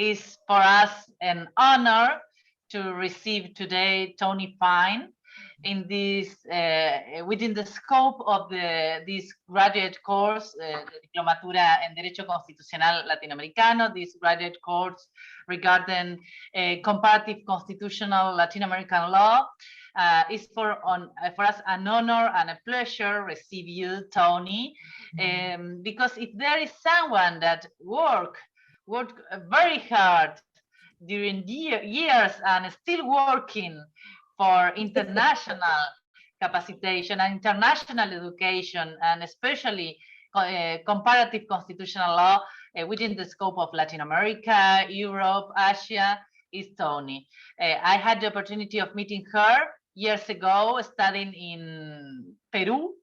It's for us an honor to receive today Tony Fine in this within the scope of this graduate course, Diplomatura en Derecho Constitucional Latinoamericano, this graduate course regarding comparative constitutional Latin American law. It's for us an honor and a pleasure receive you, Tony, because if there is someone that worked very hard during years and still working for international capacitation and international education, and especially comparative constitutional law within the scope of Latin America, Europe, Asia, is Tony. I had the opportunity of meeting her years ago, studying in Peru,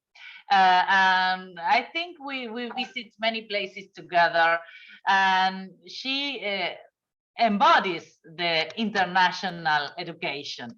and I think we visit many places together, and she embodies the international education.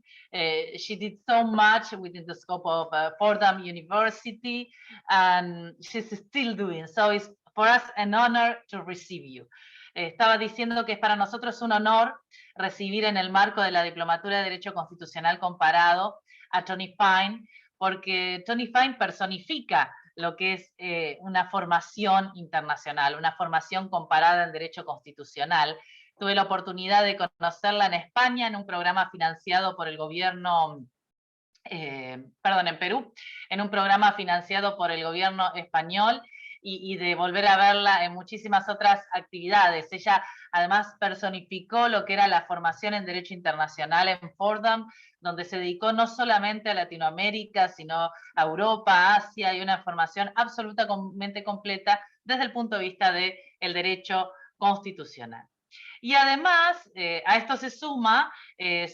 She did so much within the scope of Fordham University, and she's still doing. So it's for us an honor to receive you. Estaba diciendo que es para nosotros un honor recibir en el marco de la Diplomatura de Derecho Constitucional Comparado a Tony Fine, porque Tony Fine personifica lo que es una formación internacional, una formación comparada en Derecho Constitucional. Tuve la oportunidad de conocerla en España en un programa financiado por el gobierno, en Perú, en un programa financiado por el gobierno español, y de volver a verla en muchísimas otras actividades. Ella además personificó lo que era la formación en Derecho Internacional en Fordham, donde se dedicó no solamente a Latinoamérica, sino a Europa, Asia, y una formación absolutamente completa desde el punto de vista del derecho constitucional. Y además, a esto se suma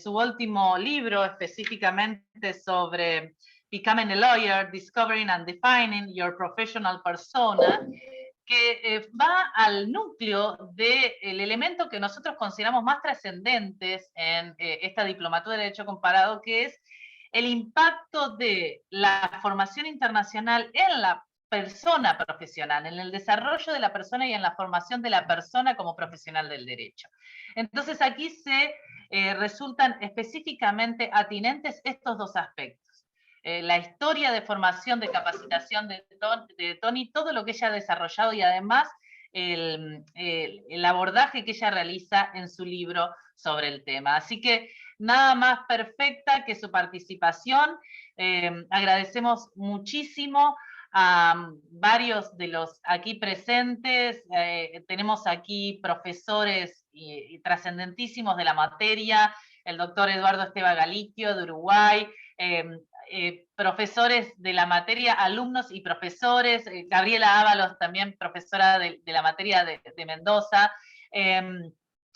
su último libro específicamente sobre Becoming a Lawyer, Discovering and Defining Your Professional Persona, que va al núcleo del elemento que nosotros consideramos más trascendentes en esta diplomatura de Derecho Comparado, que es el impacto de la formación internacional en la persona profesional, en el desarrollo de la persona y en la formación de la persona como profesional del derecho. Entonces aquí se resultan específicamente atinentes estos dos aspectos. La historia de formación, de capacitación de Tony, todo lo que ella ha desarrollado, y además el abordaje que ella realiza en su libro sobre el tema. Así que nada más perfecta que su participación. Agradecemos muchísimo a varios de los aquí presentes. Tenemos aquí profesores y trascendentísimos de la materia, el doctor Eduardo Esteva Galiquio de Uruguay, profesores de la materia, alumnos y profesores, Gabriela Ábalos, también profesora de la materia de Mendoza,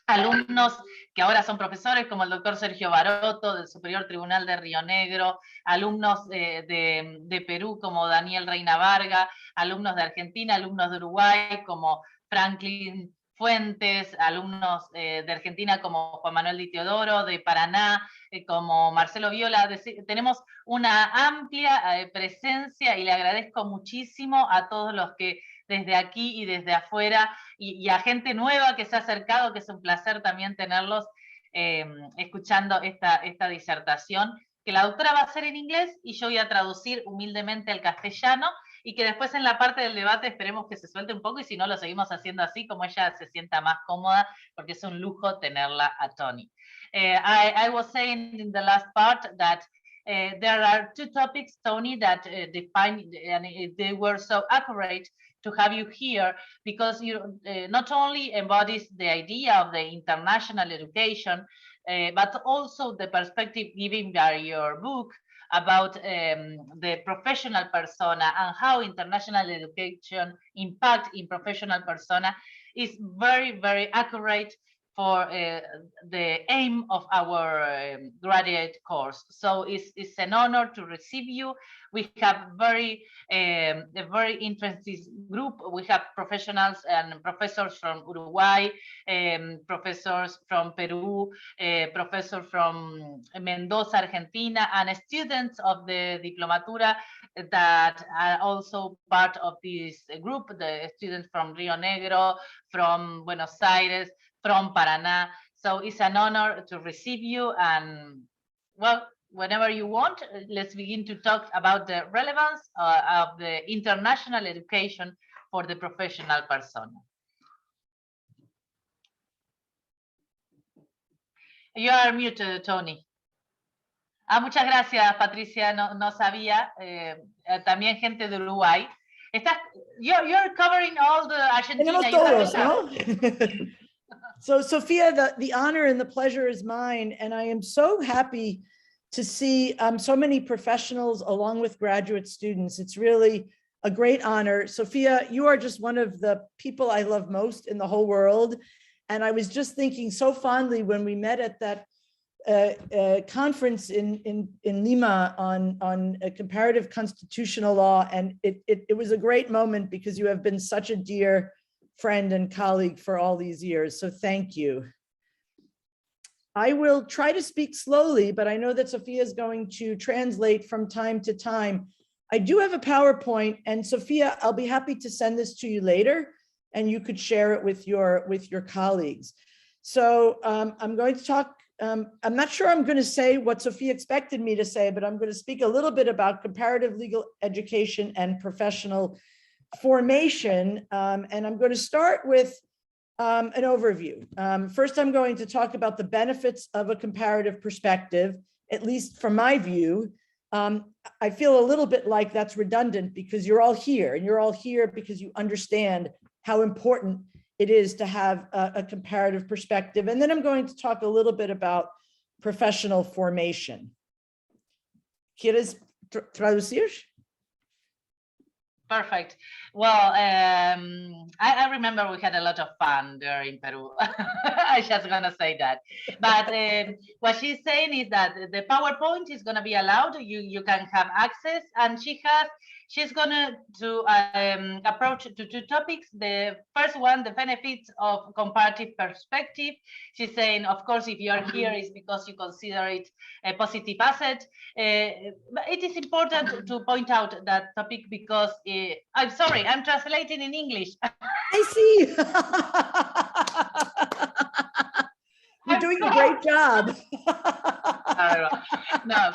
alumnos que ahora son profesores como el doctor Sergio Baroto del Superior Tribunal de Río Negro, alumnos de Perú como Daniel Reina Varga, alumnos de Argentina, alumnos de Uruguay como Franklin Fuentes, alumnos de Argentina como Juan Manuel Di Teodoro, de Paraná como Marcelo Viola. Tenemos una amplia presencia, y le agradezco muchísimo a todos los que desde aquí y desde afuera, y a gente nueva que se ha acercado, que es un placer también tenerlos escuchando esta disertación, que la doctora va a hacer en inglés y yo voy a traducir humildemente al castellano, y que después en la parte del debate esperemos que se suelte un poco, y si no lo seguimos haciendo así, como ella se sienta más cómoda, porque es un lujo tenerla a Tony. I was saying in the last part that there are two topics, Tony, that define, and they were so accurate to have you here, because you not only embodies the idea of the international education, but also the perspective given by your book about the professional persona and how international education impact in professional persona is very, very accurate for the aim of our graduate course. So it's an honor to receive you. We have a very interesting group. We have professionals and professors from Uruguay, professors from Peru, professors from Mendoza, Argentina, and students of the Diplomatura that are also part of this group, the students from Rio Negro, from Buenos Aires, from Paraná. So it's an honor to receive you, and well, whenever you want, let's begin to talk about the relevance of the international education for the professional persona. You are muted, Tony. Muchas gracias, Patricia. No sabía. También gente de Uruguay. You're covering all the Argentina. Todos, ¿no? So, Sophia, the honor and the pleasure is mine, and I am so happy to see so many professionals along with graduate students. It's really a great honor. Sophia, you are just one of the people I love most in the whole world. And I was just thinking so fondly when we met at that conference in Lima on comparative constitutional law. And it was a great moment because you have been such a dear friend and colleague for all these years. So thank you. I will try to speak slowly, but I know that Sophia is going to translate from time to time. I do have a PowerPoint, and Sophia, I'll be happy to send this to you later, and you could share it with your colleagues. So I'm going to talk, I'm not sure I'm going to say what Sophia expected me to say, but I'm going to speak a little bit about comparative legal education and professional formation. And I'm going to start with an overview. First, I'm going to talk about the benefits of a comparative perspective, at least from my view. I feel a little bit like that's redundant because you're all here, and you're all here because you understand how important it is to have a comparative perspective. And then I'm going to talk a little bit about professional formation. ¿Quieres traducir? Perfect. Well, I remember we had a lot of fun there in Peru. I just gonna say that. But what she's saying is that the PowerPoint is gonna be allowed. You can have access, and she's gonna approach to two topics. The first one, the benefits of comparative perspective. She's saying, of course, if you are here, it's because you consider it a positive asset. But it is important to point out that topic because I'm sorry, I'm translating in English. I see. You're doing a great job. No,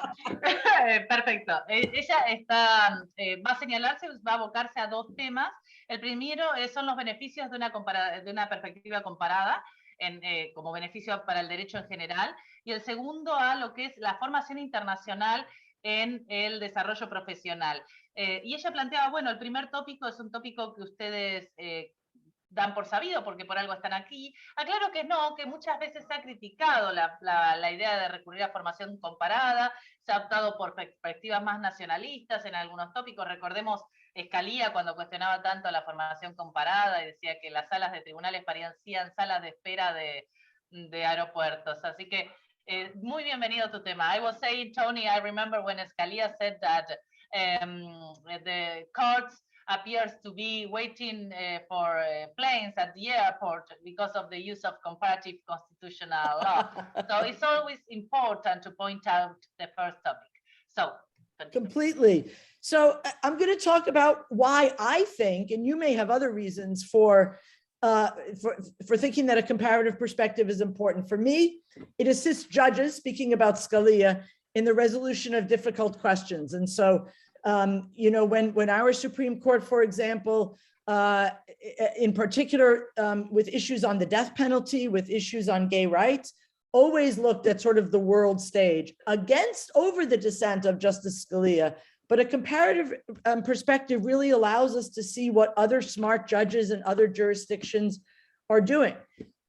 perfecto. Ella está, va a señalarse, va a abocarse a dos temas. El primero son los beneficios de una perspectiva comparada como beneficio para el derecho en general, y el segundo a lo que es la formación internacional en el desarrollo profesional. Y ella planteaba, bueno, el primer tópico es un tópico que ustedes dan por sabido porque por algo están aquí. Aclaro que no, que muchas veces se ha criticado la idea de recurrir a formación comparada, se ha optado por perspectivas más nacionalistas en algunos tópicos. Recordemos Scalia cuando cuestionaba tanto la formación comparada y decía que las salas de tribunales parecían salas de espera de aeropuertos. Así que muy bienvenido a tu tema. I was saying, Tony, I remember when Scalia said that the courts appears to be waiting for planes at the airport because of the use of comparative constitutional law. So it's always important to point out the first topic. So completely. So I'm going to talk about why I think, and you may have other reasons for thinking that a comparative perspective is important. For me, it assists judges, speaking about Scalia, in the resolution of difficult questions. And so you know, when our Supreme Court, for example, in particular with issues on the death penalty, with issues on gay rights, always looked at sort of the world stage over the dissent of Justice Scalia. But a comparative perspective really allows us to see what other smart judges and other jurisdictions are doing.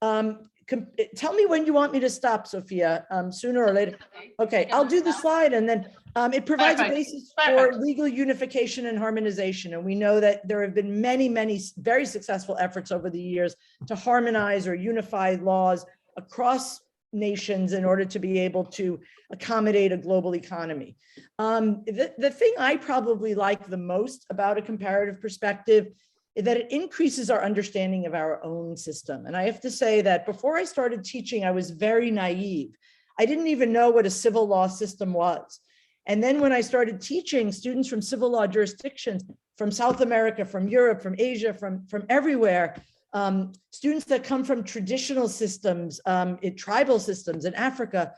Tell me when you want me to stop, Sophia, sooner or later. Okay, I'll do the slide, and then it provides a basis for legal unification and harmonization. And we know that there have been many, many very successful efforts over the years to harmonize or unify laws across nations in order to be able to accommodate a global economy. The thing I probably like the most about a comparative perspective is that it increases our understanding of our own system. And I have to say that before I started teaching, I was very naive. I didn't even know what a civil law system was. And then when I started teaching students from civil law jurisdictions, from South America, from Europe, from Asia, from everywhere, students that come from traditional systems, tribal systems in Africa,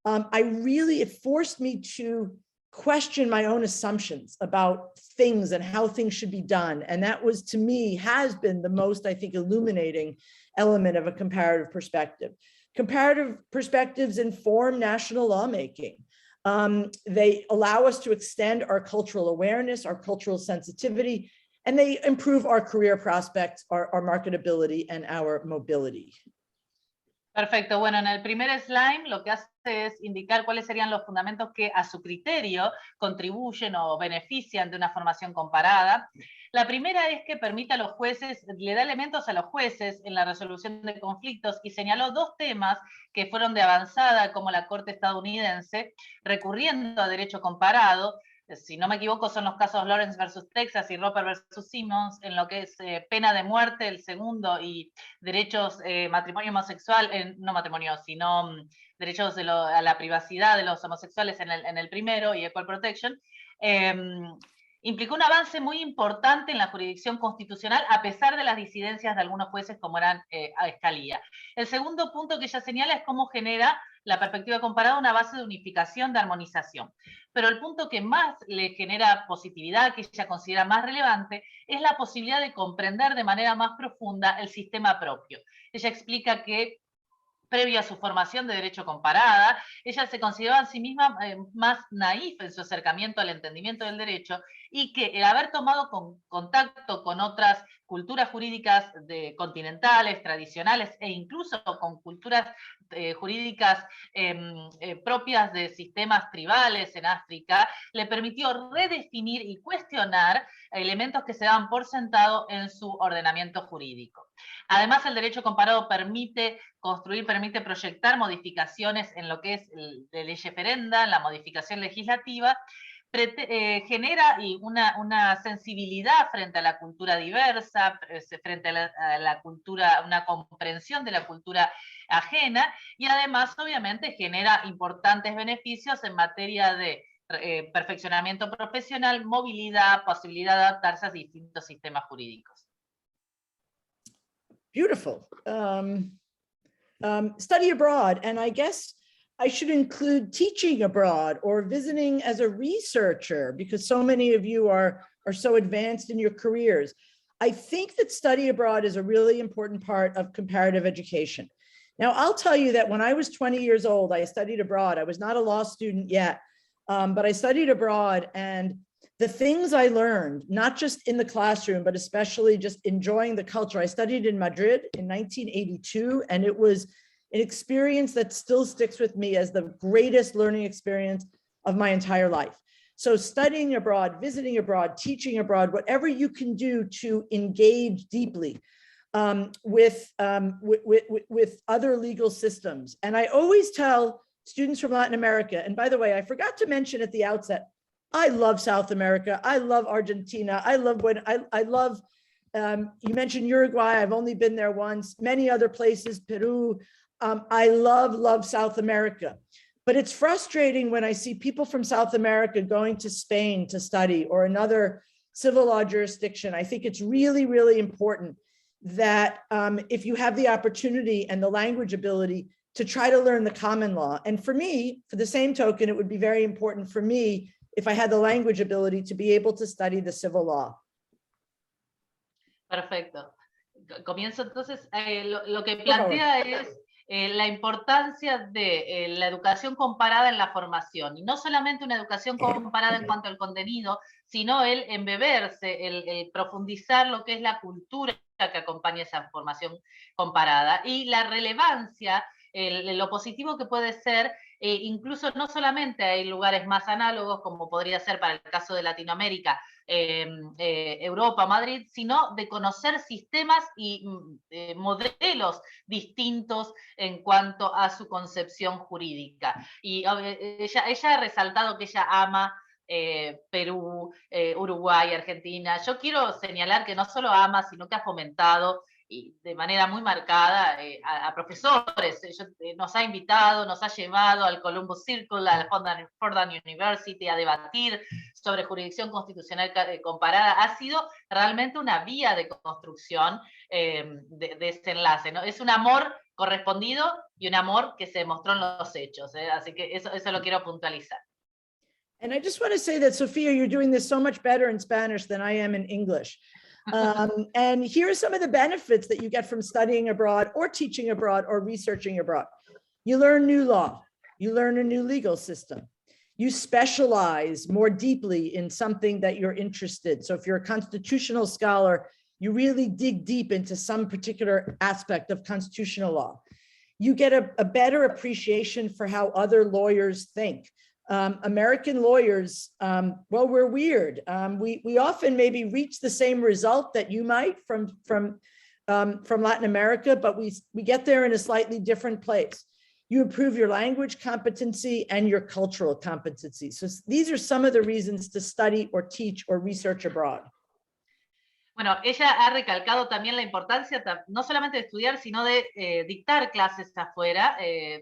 it forced me to question my own assumptions about things and how things should be done. And that was, to me, has been the most, I think, illuminating element of a comparative perspective. Comparative perspectives inform national lawmaking. They allow us to extend our cultural awareness, our cultural sensitivity, and they improve our career prospects, our marketability, and our mobility. Perfecto. Bueno, en el primer slide lo que hace es indicar cuáles serían los fundamentos que a su criterio contribuyen o benefician de una formación comparada. La primera es que permite a los jueces, le da elementos a los jueces en la resolución de conflictos y señaló dos temas que fueron de avanzada como la Corte estadounidense, recurriendo a derecho comparado. Si no me equivoco, son los casos Lawrence versus Texas y Roper versus Simmons, en lo que es pena de muerte, el segundo, y derechos, matrimonio homosexual, no matrimonio, sino derechos a la privacidad de los homosexuales en el primero, y equal protection, implicó un avance muy importante en la jurisdicción constitucional, a pesar de las disidencias de algunos jueces como eran Scalia. El segundo punto que ella señala es cómo genera la perspectiva comparada una base de unificación, de armonización. Pero el punto que más le genera positividad, que ella considera más relevante, es la posibilidad de comprender de manera más profunda el sistema propio. Ella explica que previo a su formación de Derecho comparada, ella se consideraba en sí misma más naif en su acercamiento al entendimiento del derecho, y que el haber tomado contacto con otras culturas jurídicas continentales, tradicionales, e incluso con culturas jurídicas propias de sistemas tribales en África, le permitió redefinir y cuestionar elementos que se daban por sentado en su ordenamiento jurídico. Además, el derecho comparado permite proyectar modificaciones en lo que es de ley referenda, la modificación legislativa, genera una sensibilidad frente a la cultura diversa, frente a la cultura, una comprensión de la cultura ajena, y además, obviamente, genera importantes beneficios en materia de perfeccionamiento profesional, movilidad, posibilidad de adaptarse a distintos sistemas jurídicos. Beautiful. Study abroad, and I guess I should include teaching abroad or visiting as a researcher, because so many of you are so advanced in your careers. I think that study abroad is a really important part of comparative education. Now, I'll tell you that when I was 20 years old, I studied abroad. I was not a law student yet, but I studied abroad, and the things I learned, not just in the classroom, but especially just enjoying the culture. I studied in Madrid in 1982, and it was an experience that still sticks with me as the greatest learning experience of my entire life. So studying abroad, visiting abroad, teaching abroad, whatever you can do to engage deeply with other legal systems. And I always tell students from Latin America, and by the way, I forgot to mention at the outset, I love South America. I love Argentina. I love you mentioned Uruguay. I've only been there once. Many other places, Peru. I love South America. But it's frustrating when I see people from South America going to Spain to study, or another civil law jurisdiction. I think it's really, really important that if you have the opportunity and the language ability to try to learn the common law. And for me, for the same token, it would be very important for me if I had the language ability to be able to study the civil law. Perfecto. Comienzo entonces, lo que plantea es la importancia de la educación comparada en la formación, y no solamente una educación comparada en cuanto al contenido, sino el embeberse, el profundizar lo que es la cultura que acompaña esa formación comparada, y la relevancia, lo positivo que puede ser. Incluso no solamente hay lugares más análogos, como podría ser para el caso de Latinoamérica, Europa, Madrid, sino de conocer sistemas y modelos distintos en cuanto a su concepción jurídica. Y ella ha resaltado que ella ama Perú, Uruguay, Argentina. Yo quiero señalar que no solo ama, sino que ha fomentado, y de manera muy marcada, a profesores. Nos ha invitado, nos ha llevado al Columbus Circle, a la Fordham University, a debatir sobre jurisdicción constitucional comparada. Ha sido realmente una vía de construcción de ese enlace, ¿no? Es un amor correspondido y un amor que se demostró en los hechos, ¿eh? Así que eso lo quiero puntualizar. And I just want to say that, Sophia, you're doing this so much better in Spanish than I am in English. And here are some of the benefits that you get from studying abroad or teaching abroad or researching abroad. You learn new law. You learn a new legal system. You specialize more deeply in something that you're interested. So if you're a constitutional scholar, you really dig deep into some particular aspect of constitutional law. You get a better appreciation for how other lawyers think. American lawyers, well, we're weird. We often maybe reach the same result that you might from Latin America, but we get there in a slightly different place. You improve your language competency and your cultural competency. So these are some of the reasons to study or teach or research abroad. Bueno, ella ha recalcado también la importancia no solamente de estudiar, sino de dictar clases afuera,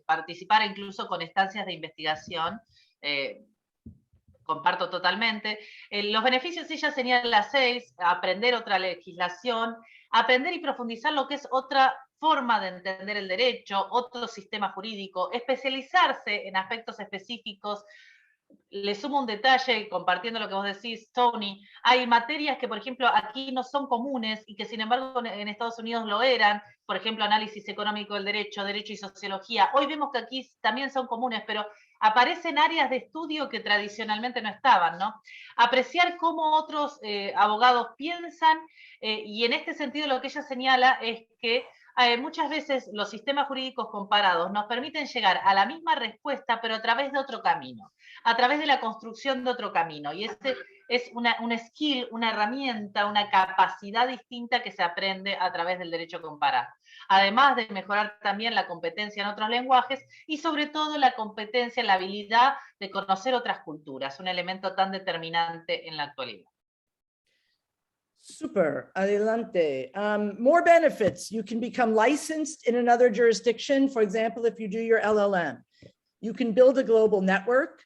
participar incluso con estancias de investigación. Comparto totalmente. Los beneficios, ella señala 6, aprender otra legislación, aprender y profundizar lo que es otra forma de entender el derecho, otro sistema jurídico, especializarse en aspectos específicos. Le sumo un detalle, compartiendo lo que vos decís, Tony, hay materias que, por ejemplo, aquí no son comunes y que, sin embargo, en Estados Unidos lo eran, por ejemplo, análisis económico del derecho, derecho y sociología. Hoy vemos que aquí también son comunes, pero aparecen áreas de estudio que tradicionalmente no estaban, ¿no? Apreciar cómo otros abogados piensan, y en este sentido lo que ella señala es que muchas veces los sistemas jurídicos comparados nos permiten llegar a la misma respuesta, pero a través de otro camino, a través de la construcción de otro camino. Y este es una skill, una herramienta, una capacidad distinta que se aprende a través del derecho comparado. Además de mejorar también la competencia en otros lenguajes y sobre todo la competencia, la habilidad de conocer otras culturas, un elemento tan determinante en la actualidad. Super, adelante. More benefits. You can become licensed in another jurisdiction. For example, if you do your LLM, you can build a global network.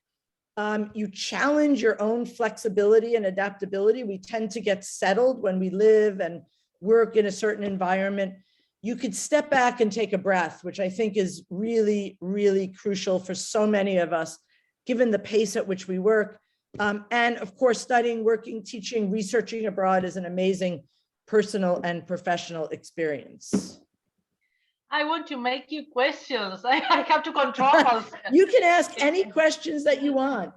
You challenge your own flexibility and adaptability. We tend to get settled when we live and work in a certain environment. You could step back and take a breath, which I think is really, really crucial for so many of us, given the pace at which we work. And of course, studying, working, teaching, researching abroad is an amazing personal and professional experience. I want to make you questions. I have to control myself. You can ask any questions that you want.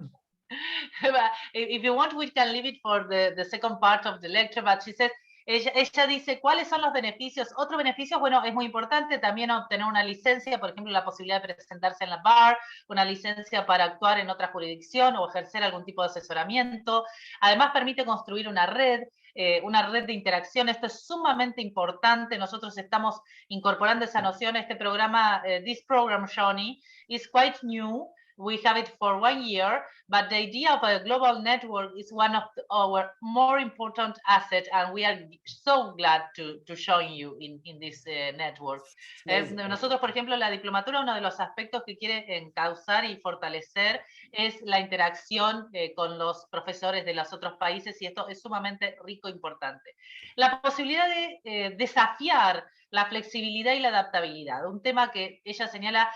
If you want, we can leave it for the second part of the lecture, but she says, ella dice, ¿cuáles son los beneficios? Otro beneficio, bueno, es muy importante también obtener una licencia, por ejemplo, la posibilidad de presentarse en la bar, una licencia para actuar en otra jurisdicción o ejercer algún tipo de asesoramiento. Además, permite construir una red de interacción. Esto es sumamente importante. Nosotros estamos incorporando esa noción. Este programa, this program, Johnny, is quite new. We have it for 1 year, but the idea of a global network is one of our more important assets, and we are so glad to join you in this network. Nosotros, por ejemplo, la diplomatura, uno de los aspectos que quiere encauzar y fortalecer es la interacción con los profesores de los otros países, y esto es sumamente rico e importante. La posibilidad de desafiar la flexibilidad y la adaptabilidad, un tema que ella señala.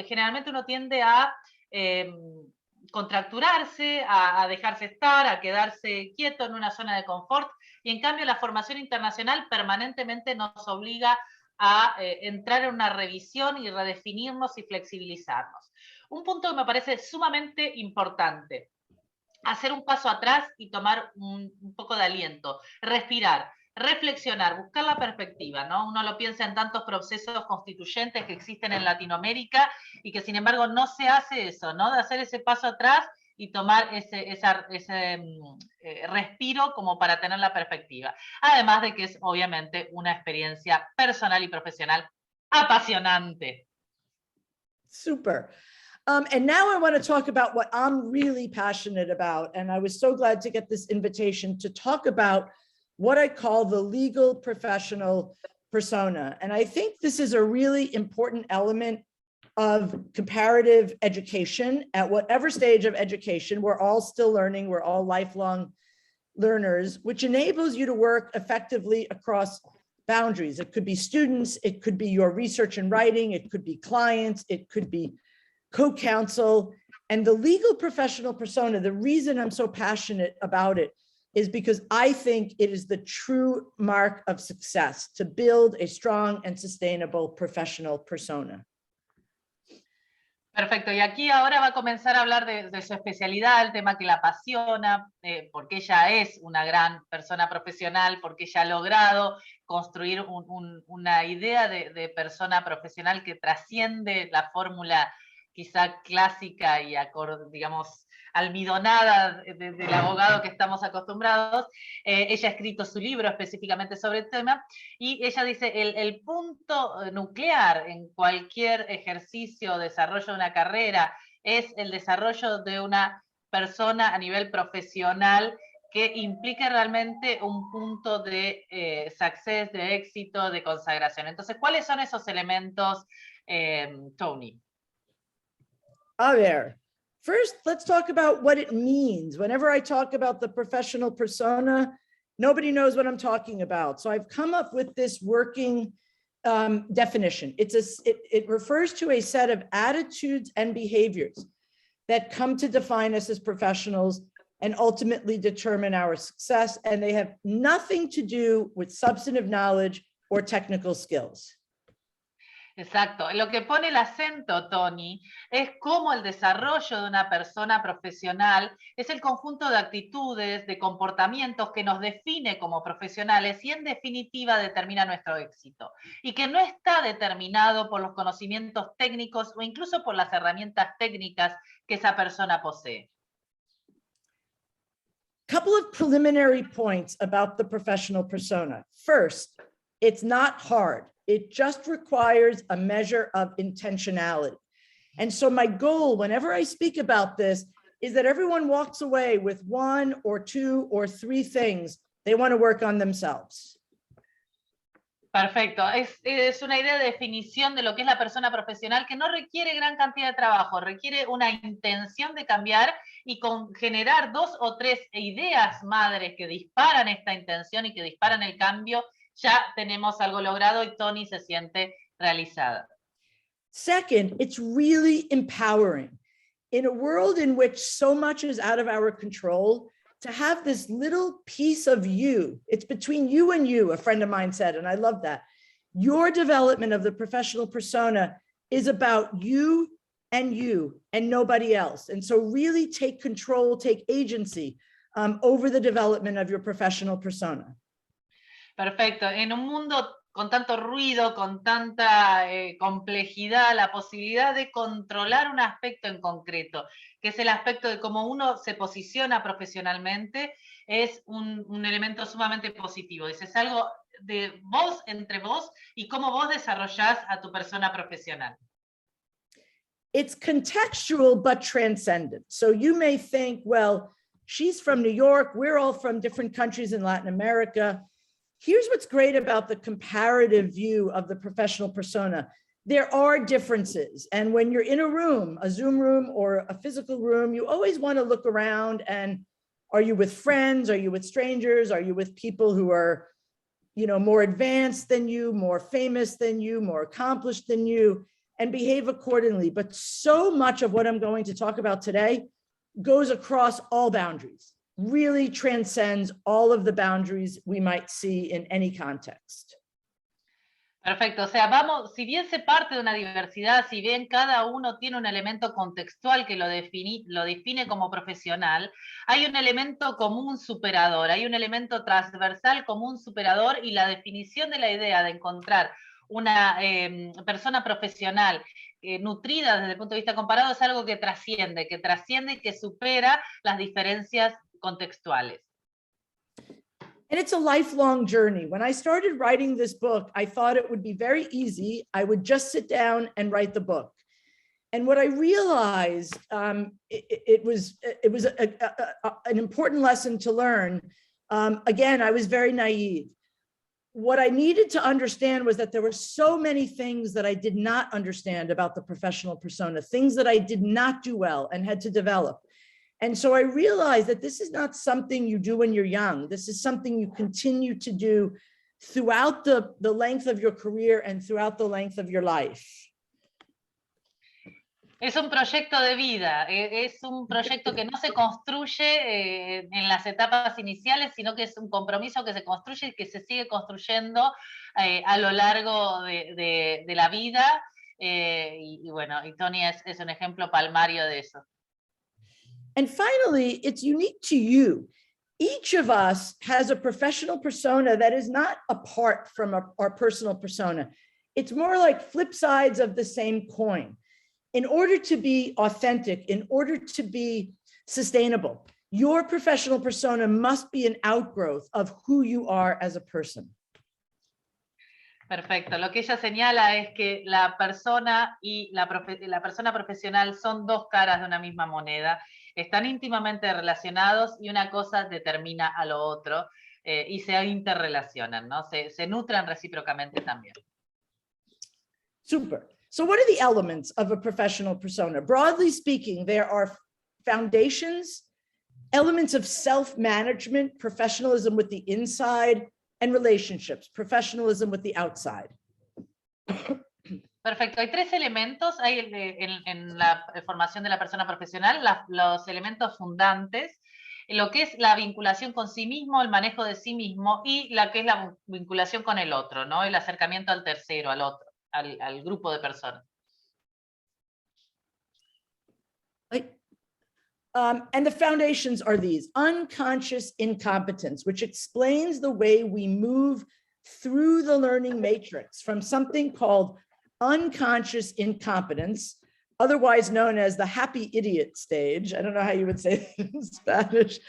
Generalmente uno tiende a contracturarse, a dejarse estar, a quedarse quieto en una zona de confort, y en cambio la formación internacional permanentemente nos obliga a entrar en una revisión y redefinirnos y flexibilizarnos. Un punto que me parece sumamente importante, hacer un paso atrás y tomar un poco de aliento, respirar, reflexionar, buscar la perspectiva, ¿no? Uno lo piensa en tantos procesos constituyentes que existen en Latinoamérica y que sin embargo no se hace eso, ¿no? De hacer ese paso atrás y tomar ese respiro como para tener la perspectiva. Además de que es obviamente una experiencia personal y profesional apasionante. Super. And now I want to talk about what I'm really passionate about. And I was so glad to get this invitation to talk about what I call the legal professional persona. And I think this is a really important element of comparative education at whatever stage of education. We're all still learning, we're all lifelong learners, which enables you to work effectively across boundaries. It could be students, it could be your research and writing, it could be clients, it could be co-counsel. And the legal professional persona, the reason I'm so passionate about it is because I think it is the true mark of success to build a strong and sustainable professional persona. Perfecto, y aquí ahora va a comenzar a hablar de su especialidad, el tema que la apasiona, porque ella es una gran persona profesional, porque ella ha logrado construir una idea de persona profesional que trasciende la fórmula quizá clásica y, digamos, almidonada del abogado que estamos acostumbrados. Ella ha escrito su libro específicamente sobre el tema, y ella dice, el punto nuclear en cualquier ejercicio o desarrollo de una carrera es el desarrollo de una persona a nivel profesional que implique realmente un punto de success, de éxito, de consagración. Entonces, ¿cuáles son esos elementos, Tony? A ver, first, let's talk about what it means. Whenever I talk about the professional persona, nobody knows what I'm talking about. So I've come up with this working definition. It refers to a set of attitudes and behaviors that come to define us as professionals and ultimately determine our success. And they have nothing to do with substantive knowledge or technical skills. Exacto. Lo que pone el acento, Tony, es cómo el desarrollo de una persona profesional es el conjunto de actitudes, de comportamientos que nos define como profesionales y en definitiva determina nuestro éxito. Y que no está determinado por los conocimientos técnicos o incluso por las herramientas técnicas que esa persona posee. Couple of preliminary points about the professional persona. First, it's not hard. It just requires a measure of intentionality. And so my goal, whenever I speak about this, is that everyone walks away with one or two or three things they want to work on themselves. Perfecto. Es una idea de definición de lo que es la persona profesional que no requiere gran cantidad de trabajo, requiere una intención de cambiar y con generar 2 o 3 ideas madres que disparan esta intención y que disparan el cambio, ya tenemos algo logrado y Tony se siente realizada. Second, it's really empowering. In a world in which so much is out of our control, to have this little piece of you, it's between you and you, a friend of mine said, and I love that. Your development of the professional persona is about you and nobody else. And so really take control, take agency over the development of your professional persona. Perfecto. En un mundo con tanto ruido, con tanta complejidad, la posibilidad de controlar un aspecto en concreto, que es el aspecto de cómo uno se posiciona profesionalmente, es un elemento sumamente positivo. Es algo de vos, entre vos, y cómo vos desarrollás a tu persona profesional. It's contextual but transcendent. So you may think, well, she's from New York, we're all from different countries in Latin America. Here's what's great about the comparative view of the professional persona. There are differences. And when you're in a room, a Zoom room or a physical room, you always want to look around and are you with friends? Are you with strangers? Are you with people who are, more advanced than you, more famous than you, more accomplished than you, and behave accordingly. But so much of what I'm going to talk about today goes across all boundaries. Really transcends all of the boundaries we might see in any context. Perfecto, o sea, si bien se parte de una diversidad, si bien cada uno tiene un elemento contextual que lo define como profesional, hay un elemento común superador, hay un elemento transversal común superador y la definición de la idea de encontrar una persona profesional nutrida desde el punto de vista comparado es algo que trasciende y que supera las diferencias contextuales. And it's a lifelong journey. When I started writing this book, I thought it would be very easy. I would just sit down and write the book. And what I realized, it was an important lesson to learn. Again, I was very naive. What I needed to understand was that there were so many things that I did not understand about the professional persona, things that I did not do well and had to develop. And so I realized that this is not something you do when you're young. This is something you continue to do throughout the length of your career and throughout the length of your life? Es un proyecto de vida, es un proyecto que no se construye en las etapas iniciales, sino que es un compromiso que se construye y que se sigue construyendo a lo largo de la vida. Y bueno, y Tony es un ejemplo palmario de eso. And finally, it's unique to you. Each of us has a professional persona that is not apart from our personal persona. It's more like flip sides of the same coin. In order to be authentic, in order to be sustainable, your professional persona must be an outgrowth of who you are as a person. Perfecto. Lo que ella señala es que la persona y la persona profesional son dos caras de una misma moneda. Están íntimamente relacionados y una cosa determina a lo otro y se interrelacionan, ¿no? Se nutren recíprocamente también. Super. So what are the elements of a professional persona? Broadly speaking, there are foundations, elements of self-management, professionalism with the inside, and relationships, professionalism with the outside. Perfecto. Hay tres elementos en la formación de la persona profesional, los elementos fundantes, lo que es la vinculación con sí mismo, el manejo de sí mismo, y la que es la vinculación con el otro, ¿no? El acercamiento al tercero, al otro, al grupo de personas. And the foundations are these: unconscious incompetence, which explains the way we move through the learning matrix from something called unconscious incompetence, otherwise known as the happy idiot stage. I don't know how you would say that in Spanish,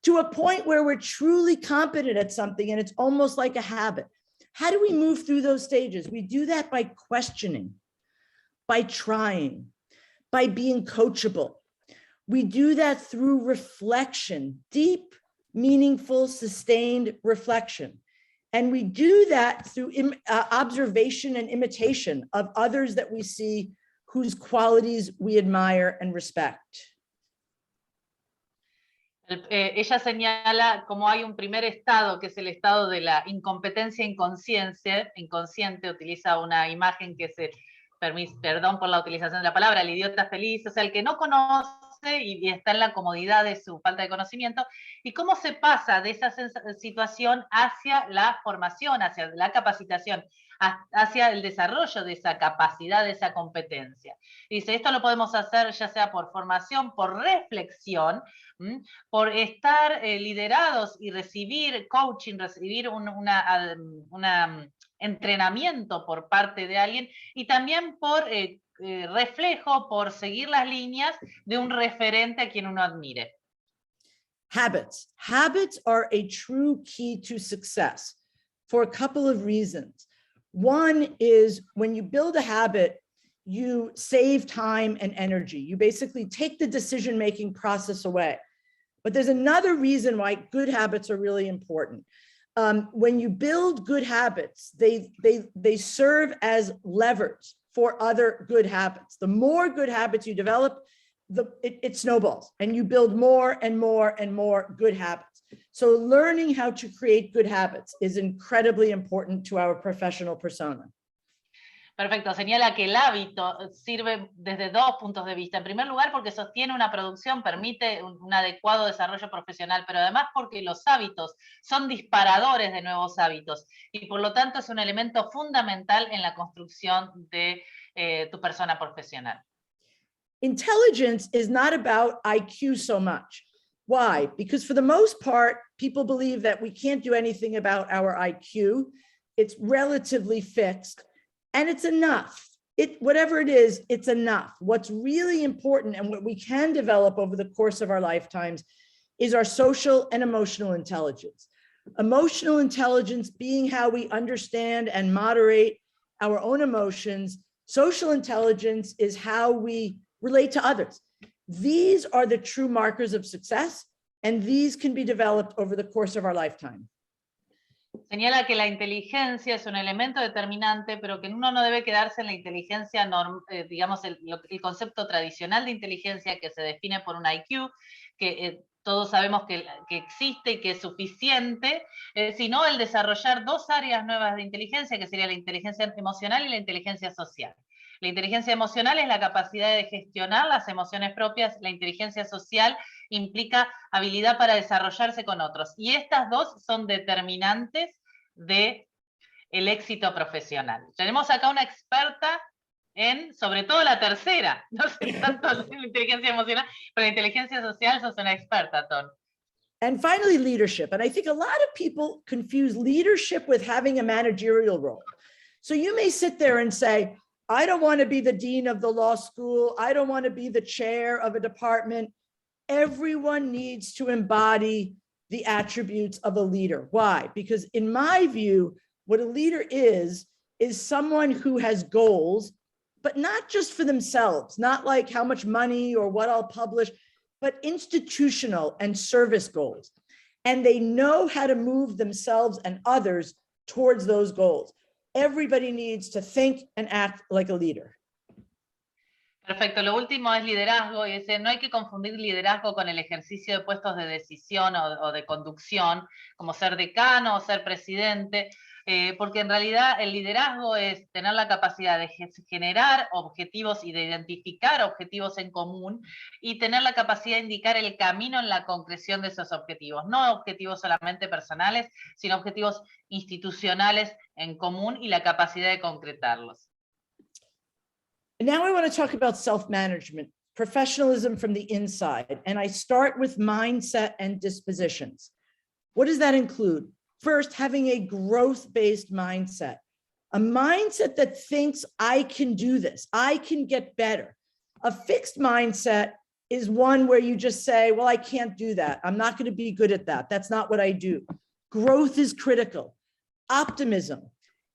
to a point where we're truly competent at something and it's almost like a habit. How do we move through those stages? We do that by questioning, by trying, by being coachable. We do that through reflection, deep, meaningful, sustained reflection. And we do that through observation and imitation of others that we see whose qualities we admire and respect. Ella señala cómo hay un primer estado, que es el estado de la incompetencia inconsciente, utiliza una imagen que se, perdón por la utilización de la palabra, el idiota feliz, o sea, el que no conoce y está en la comodidad de su falta de conocimiento, y cómo se pasa de esa situación hacia la formación, hacia la capacitación, hacia el desarrollo de esa capacidad, de esa competencia. Dice, esto lo podemos hacer ya sea por formación, por reflexión, por estar liderados y recibir coaching, recibir un entrenamiento por parte de alguien, y también por reflejo, por seguir las líneas de un referente a quien uno admire. Habits. Habits are a true key to success for a couple of reasons. One is when you build a habit, you save time and energy. You basically take the decision-making process away. But there's another reason why good habits are really important. When you build good habits, they serve as levers for other good habits. The more good habits you develop, it snowballs and you build more and more and more good habits. So learning how to create good habits is incredibly important to our professional persona. Perfecto, señala que el hábito sirve desde dos puntos de vista. En primer lugar, porque sostiene una producción, permite un adecuado desarrollo profesional, pero además porque los hábitos son disparadores de nuevos hábitos y por lo tanto es un elemento fundamental en la construcción de tu persona profesional. Intelligence is not about IQ so much. Why? Because for the most part, people believe that we can't do anything about our IQ. It's relatively fixed. And it's enough. Whatever it is, it's enough. What's really important and what we can develop over the course of our lifetimes is our social and emotional intelligence. Emotional intelligence being how we understand and moderate our own emotions. Social intelligence is how we relate to others. These are the true markers of success, and these can be developed over the course of our lifetime. Señala que la inteligencia es un elemento determinante, pero que uno no debe quedarse en la inteligencia, digamos, el concepto tradicional de inteligencia que se define por un IQ, que todos sabemos que existe y que es suficiente, sino el desarrollar dos áreas nuevas de inteligencia, que sería la inteligencia emocional y la inteligencia social. La inteligencia emocional es la capacidad de gestionar las emociones propias, la inteligencia social implica habilidad para desarrollarse con otros, y estas dos son determinantes del éxito profesional. Tenemos acá una experta en, sobre todo la tercera, no sé tanto en la inteligencia emocional, pero la inteligencia social sos una experta, Ton. And finally, leadership. And I think a lot of people confuse leadership with having a managerial role. So you may sit there and say, I don't want to be the dean of the law school. I don't want to be the chair of a department. Everyone needs to embody the attributes of a leader. Why? Because in my view, what a leader is someone who has goals, but not just for themselves, not like how much money or what I'll publish, but institutional and service goals. And they know how to move themselves and others towards those goals. Everybody needs to think and act like a leader. Perfecto, lo último es liderazgo, y no hay que confundir liderazgo con el ejercicio de puestos de decisión o de conducción, como ser decano o ser presidente, porque en realidad el liderazgo es tener la capacidad de generar objetivos y de identificar objetivos en común y tener la capacidad de indicar el camino en la concreción de esos objetivos, no objetivos solamente personales, sino objetivos institucionales en común y la capacidad de concretarlos. Now I want to talk about self-management, professionalism from the inside, and I start with mindset and dispositions. What does that include? First, having a growth-based mindset, a mindset that thinks I can do this, I can get better. A fixed mindset is one where you just say, well, I can't do that. I'm not going to be good at that. That's not what I do. Growth is critical. Optimism,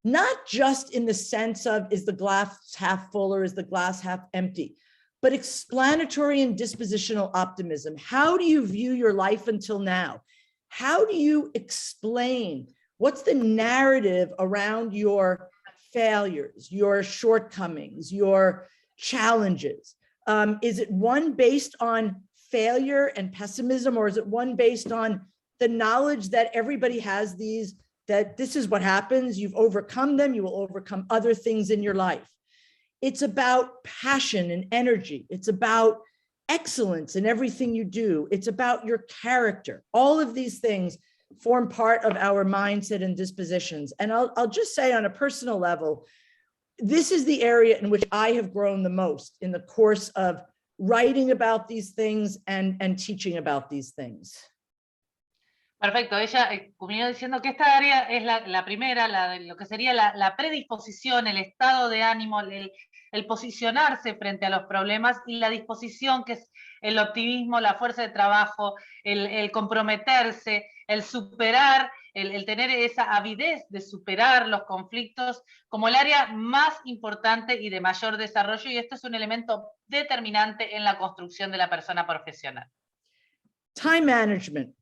not just in the sense of, is the glass half full or is the glass half empty, but explanatory and dispositional optimism. How do you view your life until now? How do you explain what's the narrative around your failures, your shortcomings, your challenges? Is it one based on failure and pessimism, or is it one based on the knowledge that everybody has these, that this is what happens, you've overcome them, you will overcome other things in your life? It's about passion and energy. It's about excellence in everything you do. It's about your character. All of these things form part of our mindset and dispositions. And I'll just say on a personal level, this is the area in which I have grown the most in the course of writing about these things and teaching about these things. Perfecto, ella culminó diciendo que esta área es la primera, la de lo que sería la predisposición, el estado de ánimo, el posicionarse frente a los problemas, y la disposición, que es el optimismo, la fuerza de trabajo, el comprometerse, el superar, el tener esa avidez de superar los conflictos como el área más importante y de mayor desarrollo, y esto es un elemento determinante en la construcción de la persona profesional. Time management.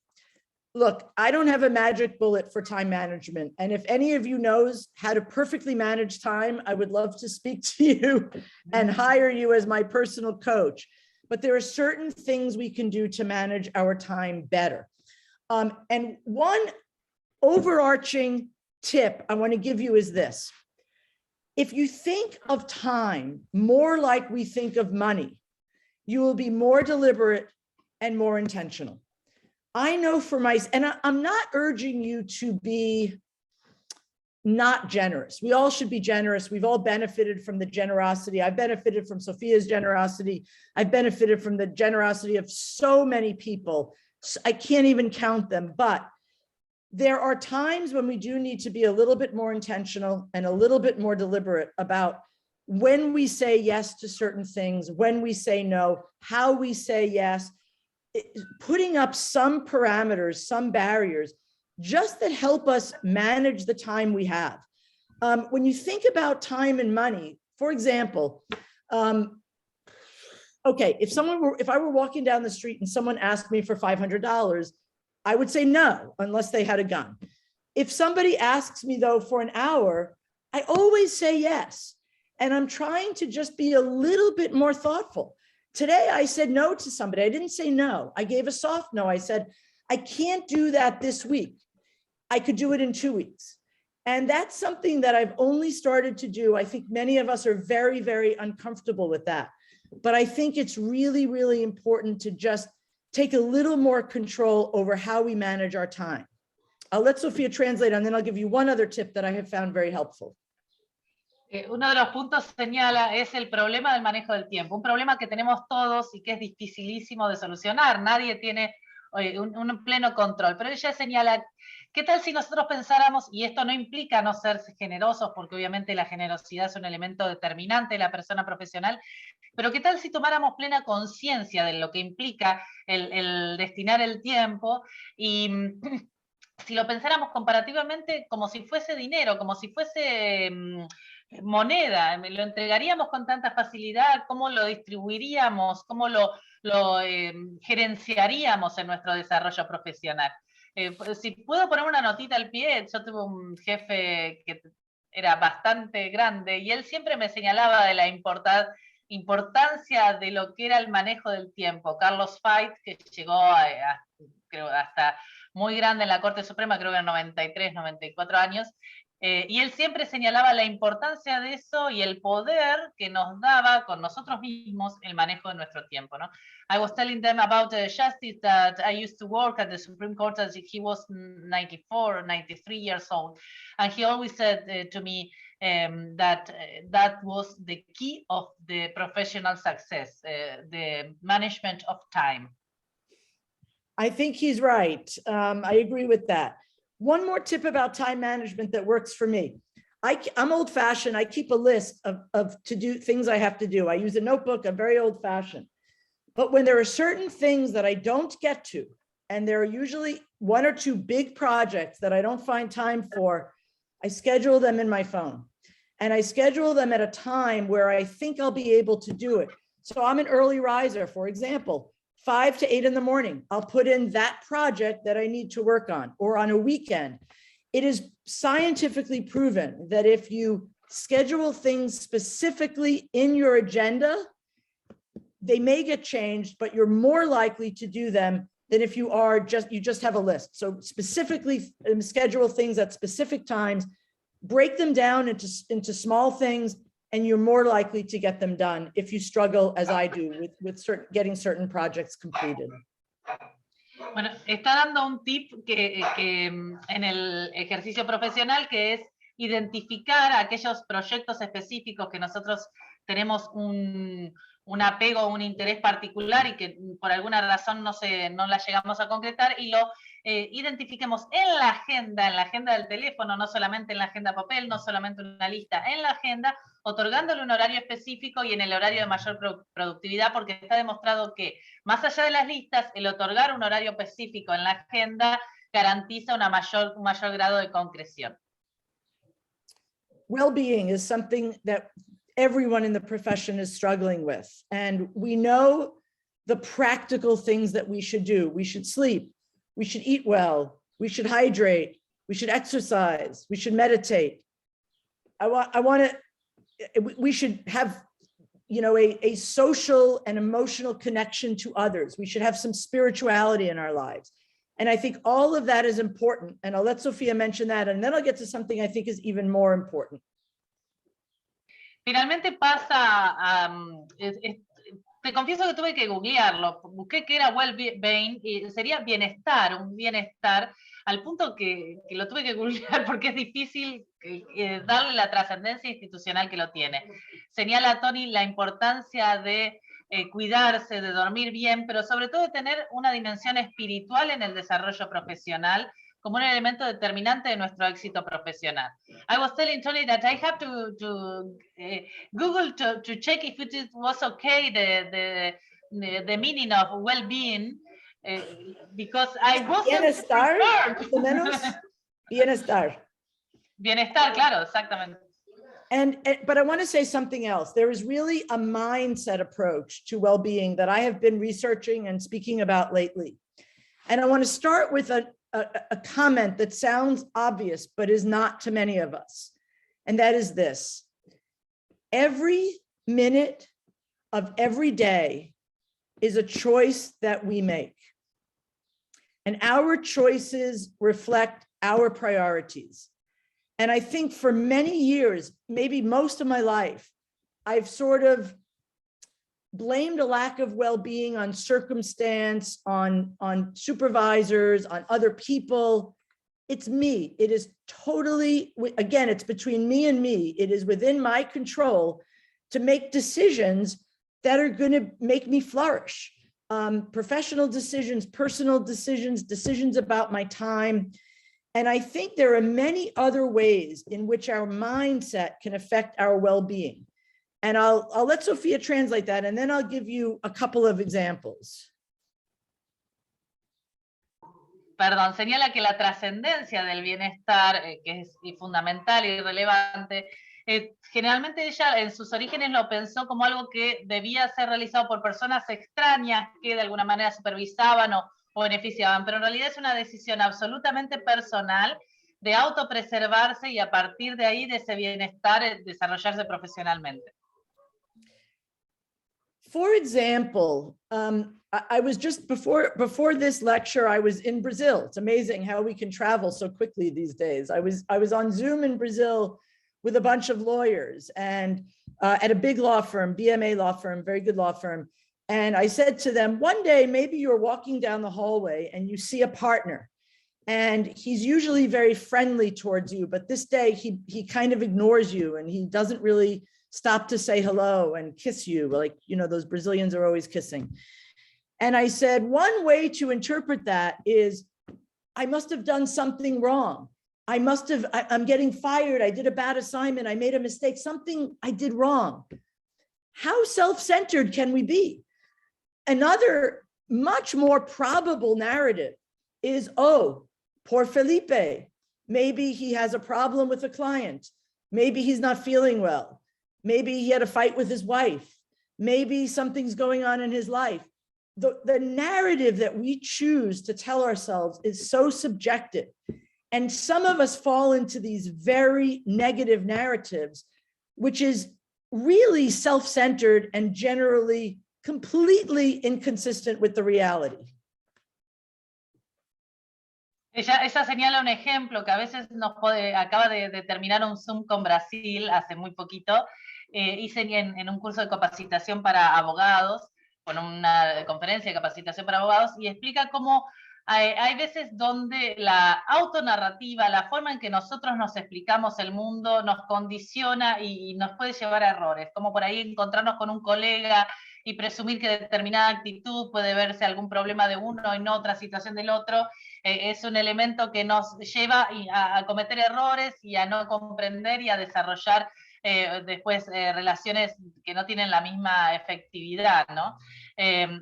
Look, I don't have a magic bullet for time management. And if any of you knows how to perfectly manage time, I would love to speak to you and hire you as my personal coach. But there are certain things we can do to manage our time better. And one overarching tip I want to give you is this. If you think of time more like we think of money, you will be more deliberate and more intentional. I know for myself, and I'm not urging you to be not generous. We all should be generous. We've all benefited from the generosity. I've benefited from Sophia's generosity. I've benefited from the generosity of so many people. I can't even count them, but there are times when we do need to be a little bit more intentional and a little bit more deliberate about when we say yes to certain things, when we say no, how we say yes, putting up some parameters, some barriers, just that help us manage the time we have. When you think about time and money, for example, okay, if I were walking down the street and someone asked me for $500, I would say no, unless they had a gun. If somebody asks me though for an hour, I always say yes. And I'm trying to just be a little bit more thoughtful. today I said no to somebody. I didn't say no. I gave a soft no. I said, I can't do that this week. I could do it in 2 weeks. And that's something that I've only started to do. I think many of us are very, very uncomfortable with that. But I think it's really, really important to just take a little more control over how we manage our time. I'll let Sophia translate, and then I'll give you one other tip that I have found very helpful. Uno de los puntos señala es el problema del manejo del tiempo, un problema que tenemos todos y que es dificilísimo de solucionar. Nadie tiene un pleno control, pero ella señala, ¿qué tal si nosotros pensáramos, y esto no implica no ser generosos, porque obviamente la generosidad es un elemento determinante de la persona profesional, pero qué tal si tomáramos plena conciencia de lo que implica el destinar el tiempo y si lo pensáramos comparativamente como si fuese dinero, como si fuese moneda, lo entregaríamos con tanta facilidad, cómo lo distribuiríamos, cómo lo gerenciaríamos en nuestro desarrollo profesional. Si puedo poner una notita al pie, yo tuve un jefe que era bastante grande y él siempre me señalaba de la importancia de lo que era el manejo del tiempo. Carlos Fait, que llegó creo hasta muy grande en la Corte Suprema, creo que en 93, 94 años, y él siempre señalaba la importancia de eso y el poder que nos daba con nosotros mismos el manejo de nuestro tiempo, ¿no? I was telling them about the justice that I used to work at the Supreme Court as he was 94 or 93 years old, and he always said to me that was the key of the professional success, the management of time. I think he's right. I agree with that. One more tip about time management that works for me. I'm old fashioned. I keep a list of to-do things I have to do. I use a notebook. I'm very old fashioned. But when there are certain things that I don't get to, and there are usually 1 or 2 big projects that I don't find time for, I schedule them in my phone. And I schedule them at a time where I think I'll be able to do it. So I'm an early riser, for example. 5 to 8 in the morning, I'll put in that project that I need to work on, or on a weekend. It is scientifically proven that if you schedule things specifically in your agenda, they may get changed, but you're more likely to do them than if you just have a list. So specifically schedule things at specific times, break them down into small things, and you're more likely to get them done if you struggle, as I do, with getting certain projects completed. Bueno, está dando un tip que en el ejercicio profesional, que es identificar aquellos proyectos específicos que nosotros tenemos un apego, un interés particular y que por alguna razón no la llegamos a concretar, y lo identifiquemos en la agenda del teléfono, no solamente en la agenda papel, no solamente una lista, en la agenda, otorgándole un horario específico y en el horario de mayor productividad, porque está demostrado que, más allá de las listas, el otorgar un horario específico en la agenda garantiza un mayor grado de concreción. Well-being is something that everyone in the profession is struggling with. And we know the practical things that we should do. We should sleep, we should eat well, we should hydrate, we should exercise, we should meditate. We should have, a social and emotional connection to others. We should have some spirituality in our lives. And I think all of that is important. And I'll let Sophia mention that, and then I'll get to something I think is even more important. Finalmente pasa, te confieso que tuve que googlearlo, busqué que era well-being, y sería bienestar, un bienestar, al punto que lo tuve que googlear porque es difícil darle la trascendencia institucional que lo tiene. Señala Tony la importancia de cuidarse, de dormir bien, pero sobre todo de tener una dimensión espiritual en el desarrollo profesional como un elemento determinante de nuestro éxito profesional. I was telling Tony that I have to Google to check if it was okay, the meaning of well-being, because I wasn't Bienestar, bienestar. Bienestar, claro, exactamente. But I want to say something else. There is really a mindset approach to well-being that I have been researching and speaking about lately. And I want to start with a comment that sounds obvious, but is not to many of us. And that is this: every minute of every day is a choice that we make. And our choices reflect our priorities. And I think for many years, maybe most of my life, I've sort of blamed a lack of well-being on circumstance, on supervisors, on other people. It's me. It is totally, again, it's between me and me. It is within my control to make decisions that are going to make me flourish. Professional decisions, personal decisions, decisions about my time. And I think there are many other ways in which our mindset can affect our well-being. And I'll let Sophia translate that, and then I'll give you a couple of examples. Perdón, señala que la trascendencia del bienestar, que es fundamental y relevante, generalmente ella en sus orígenes lo pensó como algo que debía ser realizado por personas extrañas que de alguna manera supervisaban o beneficiaban, pero en realidad es una decisión absolutamente personal de autopreservarse y a partir de ahí, de ese bienestar, desarrollarse profesionalmente. For example, I was just before this lecture, I was in Brazil. It's amazing how we can travel so quickly these days. I was on Zoom in Brazil with a bunch of lawyers and at a big law firm, BMA law firm, very good law firm. And I said to them, one day, maybe you're walking down the hallway and you see a partner and he's usually very friendly towards you, but this day he kind of ignores you and he doesn't really stop to say hello and kiss you. Like, you know, those Brazilians are always kissing. And I said, one way to interpret that is, I must have done something wrong. I'm getting fired. I did a bad assignment. I made a mistake, something I did wrong. How self-centered can we be? Another much more probable narrative is, oh, poor Felipe. Maybe he has a problem with a client. Maybe he's not feeling well. Maybe he had a fight with his wife. Maybe something's going on in his life. The narrative that we choose to tell ourselves is so subjective. And some of us fall into these very negative narratives, which is really self-centered and generally completely inconsistent with the reality. Ella señala un ejemplo que a veces acaba de terminar un Zoom con Brasil hace muy poquito. Hice en un curso de capacitación para abogados, con una conferencia de capacitación para abogados, y explica cómo hay veces donde la autonarrativa, la forma en que nosotros nos explicamos el mundo, nos condiciona y nos puede llevar a errores, como por ahí encontrarnos con un colega y presumir que determinada actitud puede verse algún problema de uno y no otra situación del otro. Es un elemento que nos lleva a cometer errores y a no comprender y a desarrollar después relaciones que no tienen la misma efectividad, ¿no?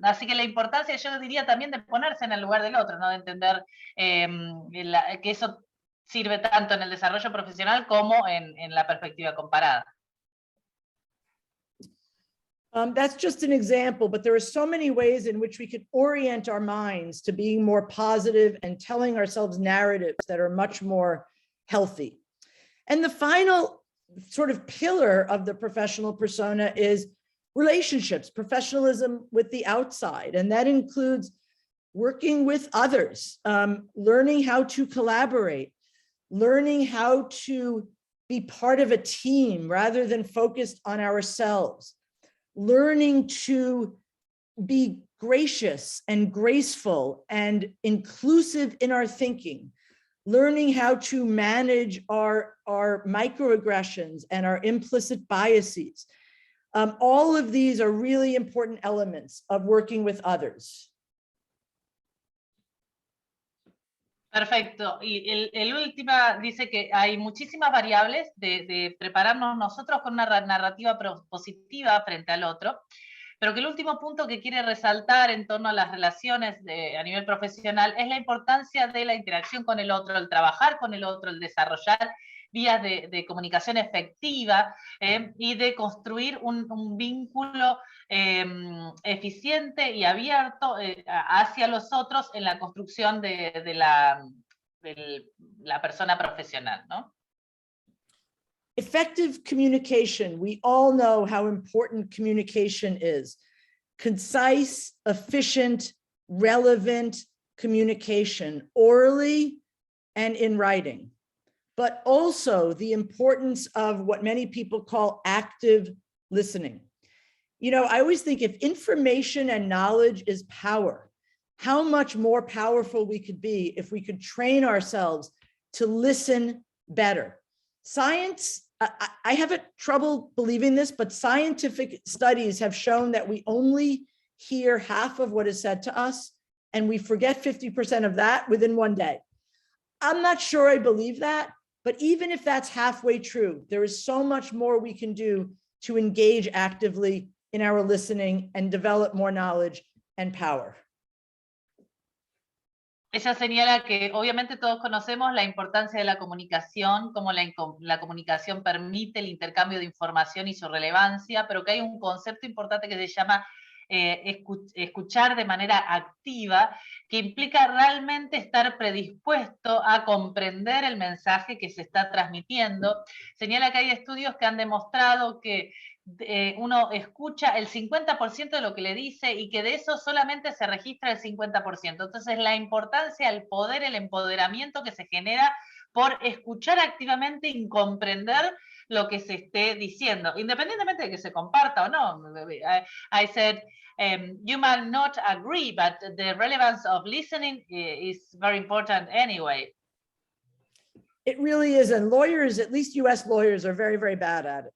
Así que la importancia, yo diría también, de ponerse en el lugar del otro, ¿no? De entender que eso sirve tanto en el desarrollo profesional como en la perspectiva comparada. That's just an example, but there are so many ways in which we could orient our minds to being more positive and telling ourselves narratives that are much more healthy. And the final sort of pillar of the professional persona is relationships, professionalism with the outside. And that includes working with others, learning how to collaborate, learning how to be part of a team rather than focused on ourselves, learning to be gracious and graceful and inclusive in our thinking, learning how to manage our microaggressions and our implicit biases. All of these are really important elements of working with others. Perfecto. Y el última dice que hay muchísimas variables de prepararnos nosotros con una narrativa positiva frente al otro, pero que el último punto que quiere resaltar en torno a las relaciones a nivel profesional es la importancia de la interacción con el otro, el trabajar con el otro, el desarrollar vías de comunicación efectiva y de construir un vínculo eficiente y abierto hacia los otros en la construcción de la persona profesional, ¿no? Effective communication. We all know how important communication is. concise, efficient, relevant communication, orally and in writing, but also the importance of what many people call active listening. You know, I always think if information and knowledge is power, how much more powerful we could be if we could train ourselves to listen better. Science, I have trouble believing this, but scientific studies have shown that we only hear half of what is said to us, and we forget 50% of that within one day. I'm not sure I believe that, but even if that's halfway true, there is so much more we can do to engage actively in our listening and develop more knowledge and power. Ella señala que obviamente todos conocemos la importancia de la comunicación, cómo la comunicación permite el intercambio de información y su relevancia, pero que hay un concepto importante que se llama escuchar de manera activa, que implica realmente estar predispuesto a comprender el mensaje que se está transmitiendo. Señala que hay estudios que han demostrado que uno escucha el 50% de lo que le dice y que de eso solamente se registra el 50%. Entonces la importancia, el poder, el empoderamiento que se genera por escuchar activamente y comprender lo que se esté diciendo, independientemente de que se comparta o no. I said, you might not agree, but the relevance of listening is very important anyway. It really is, and lawyers, at least US lawyers, are very, very bad at it.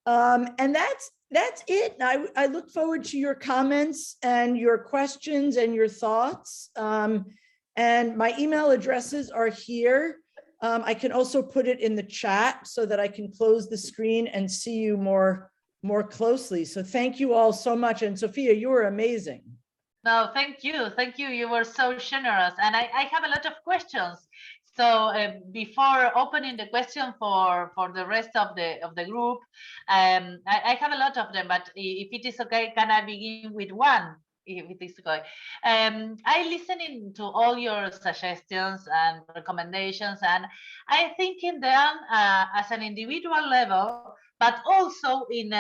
And that's it. I look forward to your comments and your questions and your thoughts. And my email addresses are here. I can also put it in the chat so that I can close the screen and see you more closely. So thank you all so much. And Sophia, you were amazing. No, thank you. Thank you. You were so generous. And I have a lot of questions. So before opening the question for the rest of the group, I have a lot of them, but if it is okay, can I begin with one? If it is okay. I listening to all your suggestions and recommendations, and I thinking them as an individual level, but also in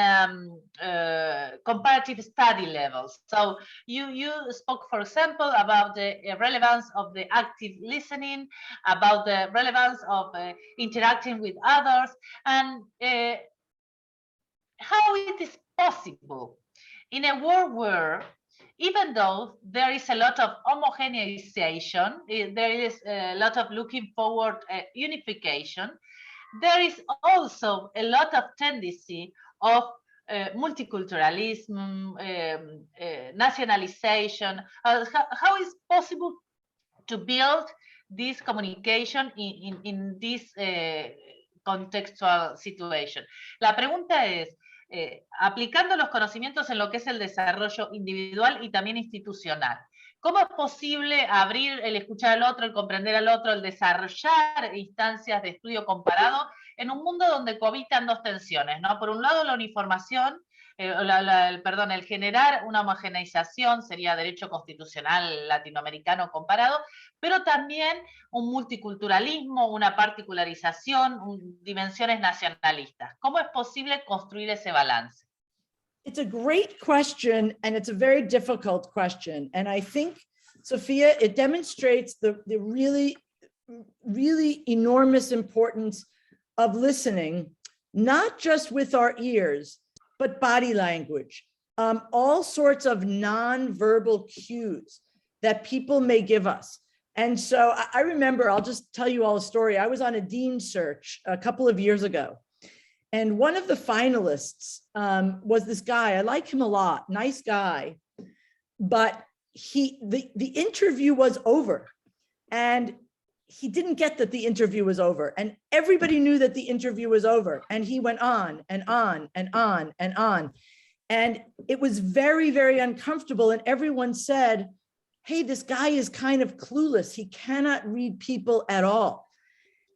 comparative study levels. So you spoke, for example, about the relevance of the active listening, about the relevance of interacting with others, and how it is possible in a world where, even though there is a lot of homogenization, there is a lot of looking forward unification, there is also a lot of tendency of multiculturalism, nationalization. How is possible to build this communication in this contextual situation? La pregunta es, aplicando los conocimientos en lo que es el desarrollo individual y también institucional, ¿cómo es posible abrir el escuchar al otro, el comprender al otro, el desarrollar instancias de estudio comparado en un mundo donde cohabitan dos tensiones, ¿no? Por un lado, la uniformación, el generar una homogeneización, sería derecho constitucional latinoamericano comparado, pero también un multiculturalismo, una particularización, dimensiones nacionalistas. ¿Cómo es posible construir ese balance? It's a great question, and it's a very difficult question. And I think, Sophia, it demonstrates the really, really enormous importance of listening, not just with our ears, but body language, all sorts of non-verbal cues that people may give us. And so I remember, I'll just tell you all a story. I was on a dean search a couple of years ago, and one of the finalists was this guy. I like him a lot, nice guy, but the interview was over, and he didn't get that the interview was over, and everybody knew that the interview was over, and he went on and on and on and on. And it was very, very uncomfortable. And everyone said, hey, this guy is kind of clueless. He cannot read people at all.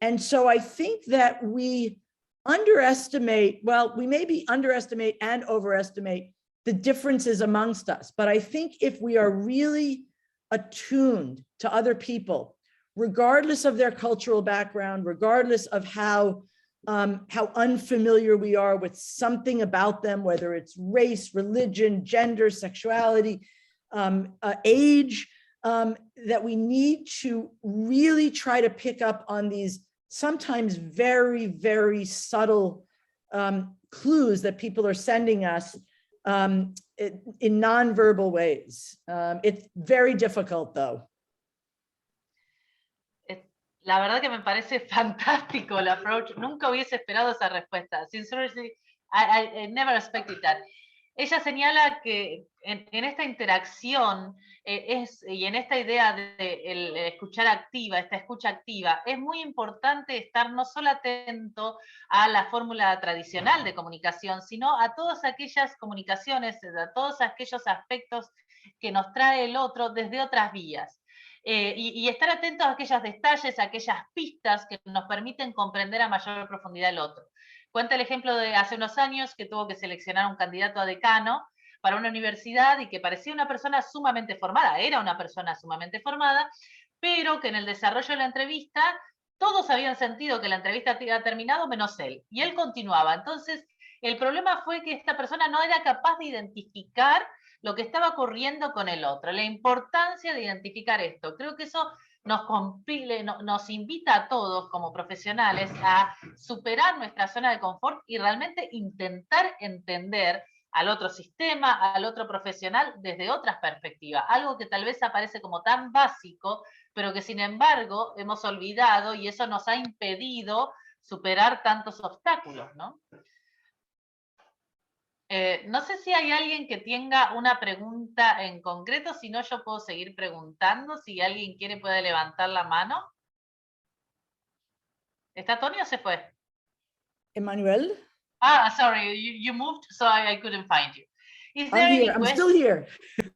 And so I think that we underestimate, well, we maybe underestimate and overestimate the differences amongst us. But I think if we are really attuned to other people, regardless of their cultural background, regardless of how how unfamiliar we are with something about them, whether it's race, religion, gender, sexuality, age, that we need to really try to pick up on these sometimes very, very subtle clues that people are sending us in nonverbal ways. It's very difficult, though. La verdad que me parece fantástico el approach. Nunca hubiese esperado esa respuesta. Sincerely, I never expected that. Ella señala que en esta interacción y en esta idea de el escuchar activa, esta escucha activa, es muy importante estar no solo atento a la fórmula tradicional de comunicación, sino a todas aquellas comunicaciones, a todos aquellos aspectos que nos trae el otro desde otras vías. Y estar atentos a aquellos detalles, a aquellas pistas que nos permiten comprender a mayor profundidad el otro. Cuenta el ejemplo de hace unos años que tuvo que seleccionar un candidato a decano para una universidad y que parecía una persona sumamente formada, era una persona sumamente formada, pero que en el desarrollo de la entrevista todos habían sentido que la entrevista había terminado menos él, y él continuaba. Entonces, el problema fue que esta persona no era capaz de identificar lo que estaba ocurriendo con el otro, la importancia de identificar esto. Creo que eso nos invita a todos como profesionales a superar nuestra zona de confort y realmente intentar entender al otro sistema, al otro profesional desde otras perspectivas, algo que tal vez aparece como tan básico, pero que sin embargo hemos olvidado y eso nos ha impedido superar tantos obstáculos, ¿no? No sé si hay alguien que tenga una pregunta en concreto, si no yo puedo seguir preguntando, si alguien quiere puede levantar la mano. ¿Está Tony o se fue? Emmanuel? Ah, sorry, you moved, so I couldn't find you. Is there I'm here, any I'm still here.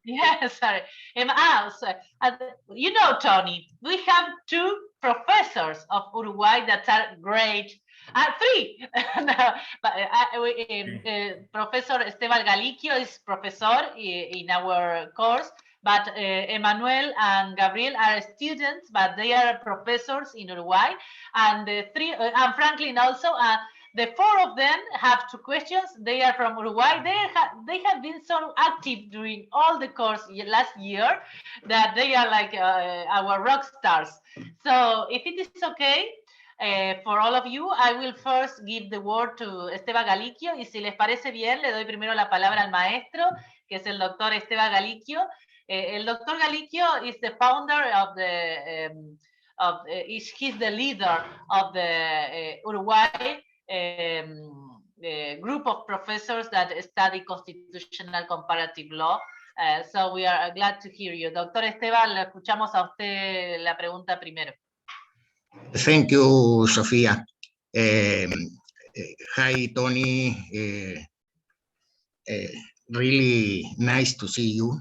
Yeah, sorry. You know, Tony, we have two professors of Uruguay that are great. Three. No, but, Professor Esteban Galiquio is professor in our course, but Emmanuel and Gabriel are students, but they are professors in Uruguay, and the three, and Franklin also. The four of them have two questions. They are from Uruguay. They have been so active during all the course last year that they are like our rock stars. So if it is okay for all of you, I will first give the word to Esteban Galiquio. Y si les parece bien, le doy primero la palabra al maestro, que es el doctor Esteban Galiquio. El doctor Galiquio is the founder of the, he's the leader of the Uruguay group of professors that study constitutional comparative law. So we are glad to hear you. Doctor Esteban, le escuchamos a usted la pregunta primero. Thank you, Sofía. Hi, Tony. Really nice to see you.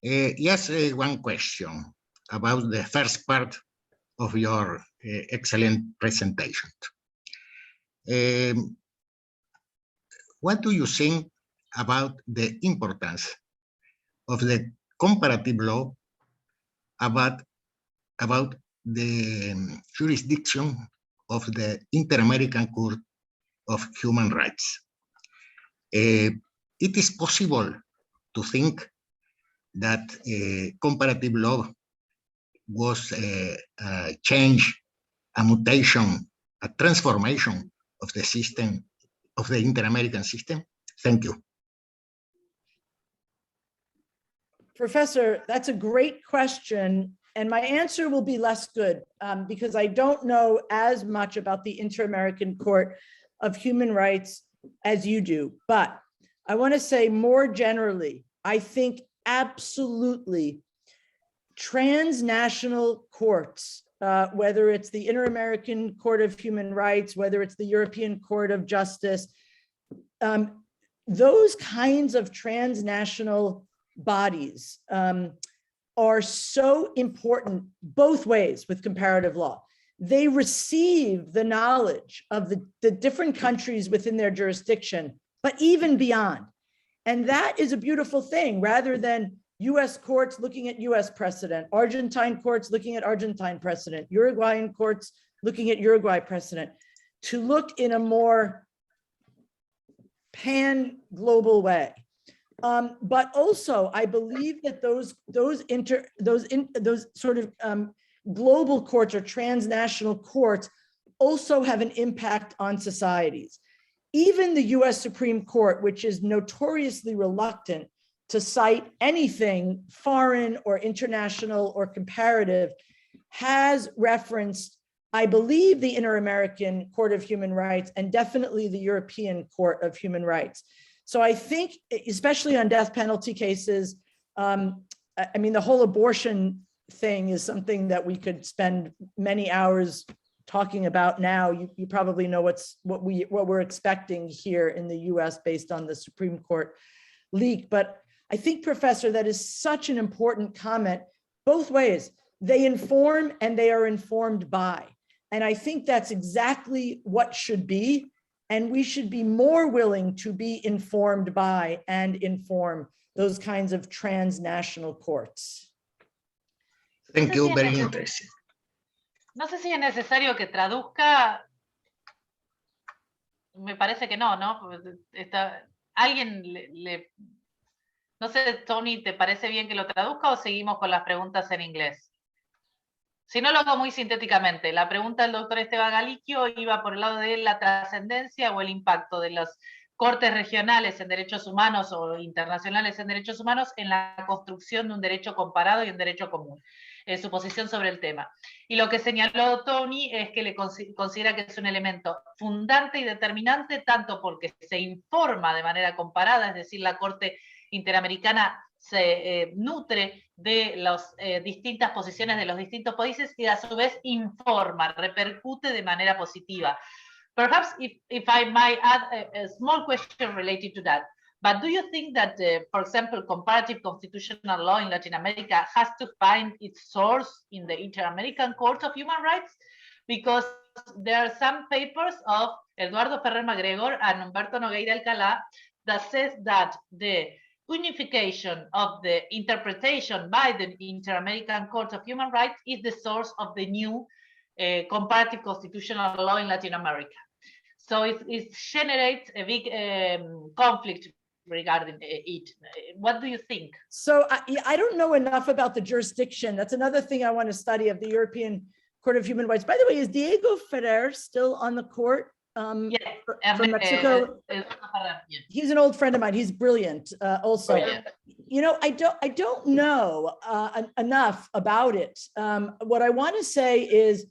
Yes, one question about the first part of your excellent presentation. What do you think about the importance of the comparative law about the jurisdiction of the Inter-American Court of Human Rights? It is possible to think that comparative law was a change, a mutation, a transformation of the system, of the Inter-American system? Thank you. Professor, that's a great question. And my answer will be less good because I don't know as much about the Inter-American Court of Human Rights as you do. But I want to say more generally, I think absolutely transnational courts, whether it's the Inter-American Court of Human Rights, whether it's the European Court of Justice, those kinds of transnational bodies are so important both ways with comparative law. They receive the knowledge of the different countries within their jurisdiction, but even beyond. And that is a beautiful thing, rather than US courts looking at US precedent, Argentine courts looking at Argentine precedent, Uruguayan courts looking at Uruguay precedent. to look in a more pan-global way. But also, I believe that those sort of global courts or transnational courts also have an impact on societies. Even the US Supreme Court, which is notoriously reluctant to cite anything foreign or international or comparative, has referenced, I believe, the Inter-American Court of Human Rights and definitely the European Court of Human Rights. So I think, especially on death penalty cases, I mean, the whole abortion thing is something that we could spend many hours talking about now. You probably know what we're expecting here in the US based on the Supreme Court leak. But I think, Professor, that is such an important comment both ways. They inform and they are informed by. And I think that's exactly what should be. And we should be more willing to be informed by and inform those kinds of transnational courts. Thank you, very interesting. No sé si es necesario que traduzca. Me parece que no, ¿no? Alguien no sé, Tony, ¿te parece bien que lo traduzca o seguimos con las preguntas en inglés? Si no, lo hago muy sintéticamente. La pregunta del doctor Esteban Galiquio iba por el lado de la trascendencia o el impacto de las cortes regionales en derechos humanos o internacionales en derechos humanos en la construcción de un derecho comparado y un derecho común. Su posición sobre el tema. Y lo que señaló Tony es que le considera que es un elemento fundante y determinante, tanto porque se informa de manera comparada, es decir, la Corte Interamericana se nutre de las distintas posiciones de los distintos países y a su vez informa, repercute de manera positiva. Perhaps if I might add a small question related to that, but do you think that, for example, comparative constitutional law in Latin America has to find its source in the Inter-American Court of Human Rights? Because there are some papers of Eduardo Ferrer MacGregor and Humberto Nogueira Alcalá that says that the unification of the interpretation by the Inter-American Court of Human Rights is the source of the new comparative constitutional law in Latin America. So it generates a big conflict regarding it. What do you think? So I don't know enough about the jurisdiction. That's another thing I want to study of the European Court of Human Rights. By the way, is Diego Ferrer still on the court? From Mexico? He's an old friend of mine. He's brilliant also. You know, I don't know enough about it. What I want to say is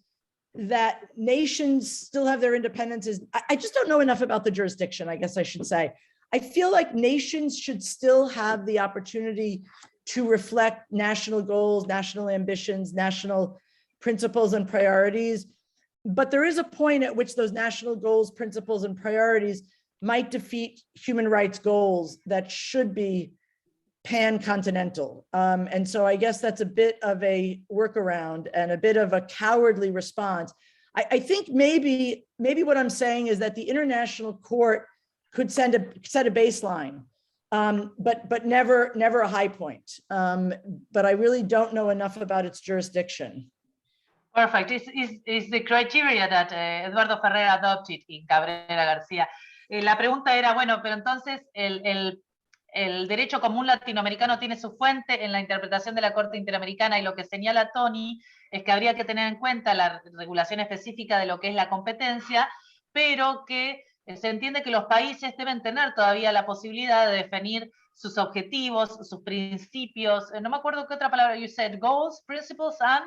that nations still have their independences. I just don't know enough about the jurisdiction, I guess I should say. I feel like nations should still have the opportunity to reflect national goals, national ambitions, national principles and priorities. But there is a point at which those national goals, principles, and priorities might defeat human rights goals that should be pan-continental. And so I guess that's a bit of a workaround and a bit of a cowardly response. I think maybe what I'm saying is that the International Court could set a baseline, but never a high point. But I really don't know enough about its jurisdiction. Perfect. It's the criteria that Eduardo Ferrer adopted in Cabrera García. La pregunta era, bueno, pero entonces el derecho común latinoamericano tiene su fuente en la interpretación de la Corte Interamericana, y lo que señala Tony es que habría que tener en cuenta la regulación específica de lo que es la competencia, pero que se entiende que los países deben tener todavía la posibilidad de definir sus objetivos, sus principios. No me acuerdo qué otra palabra you said, goals, principles and...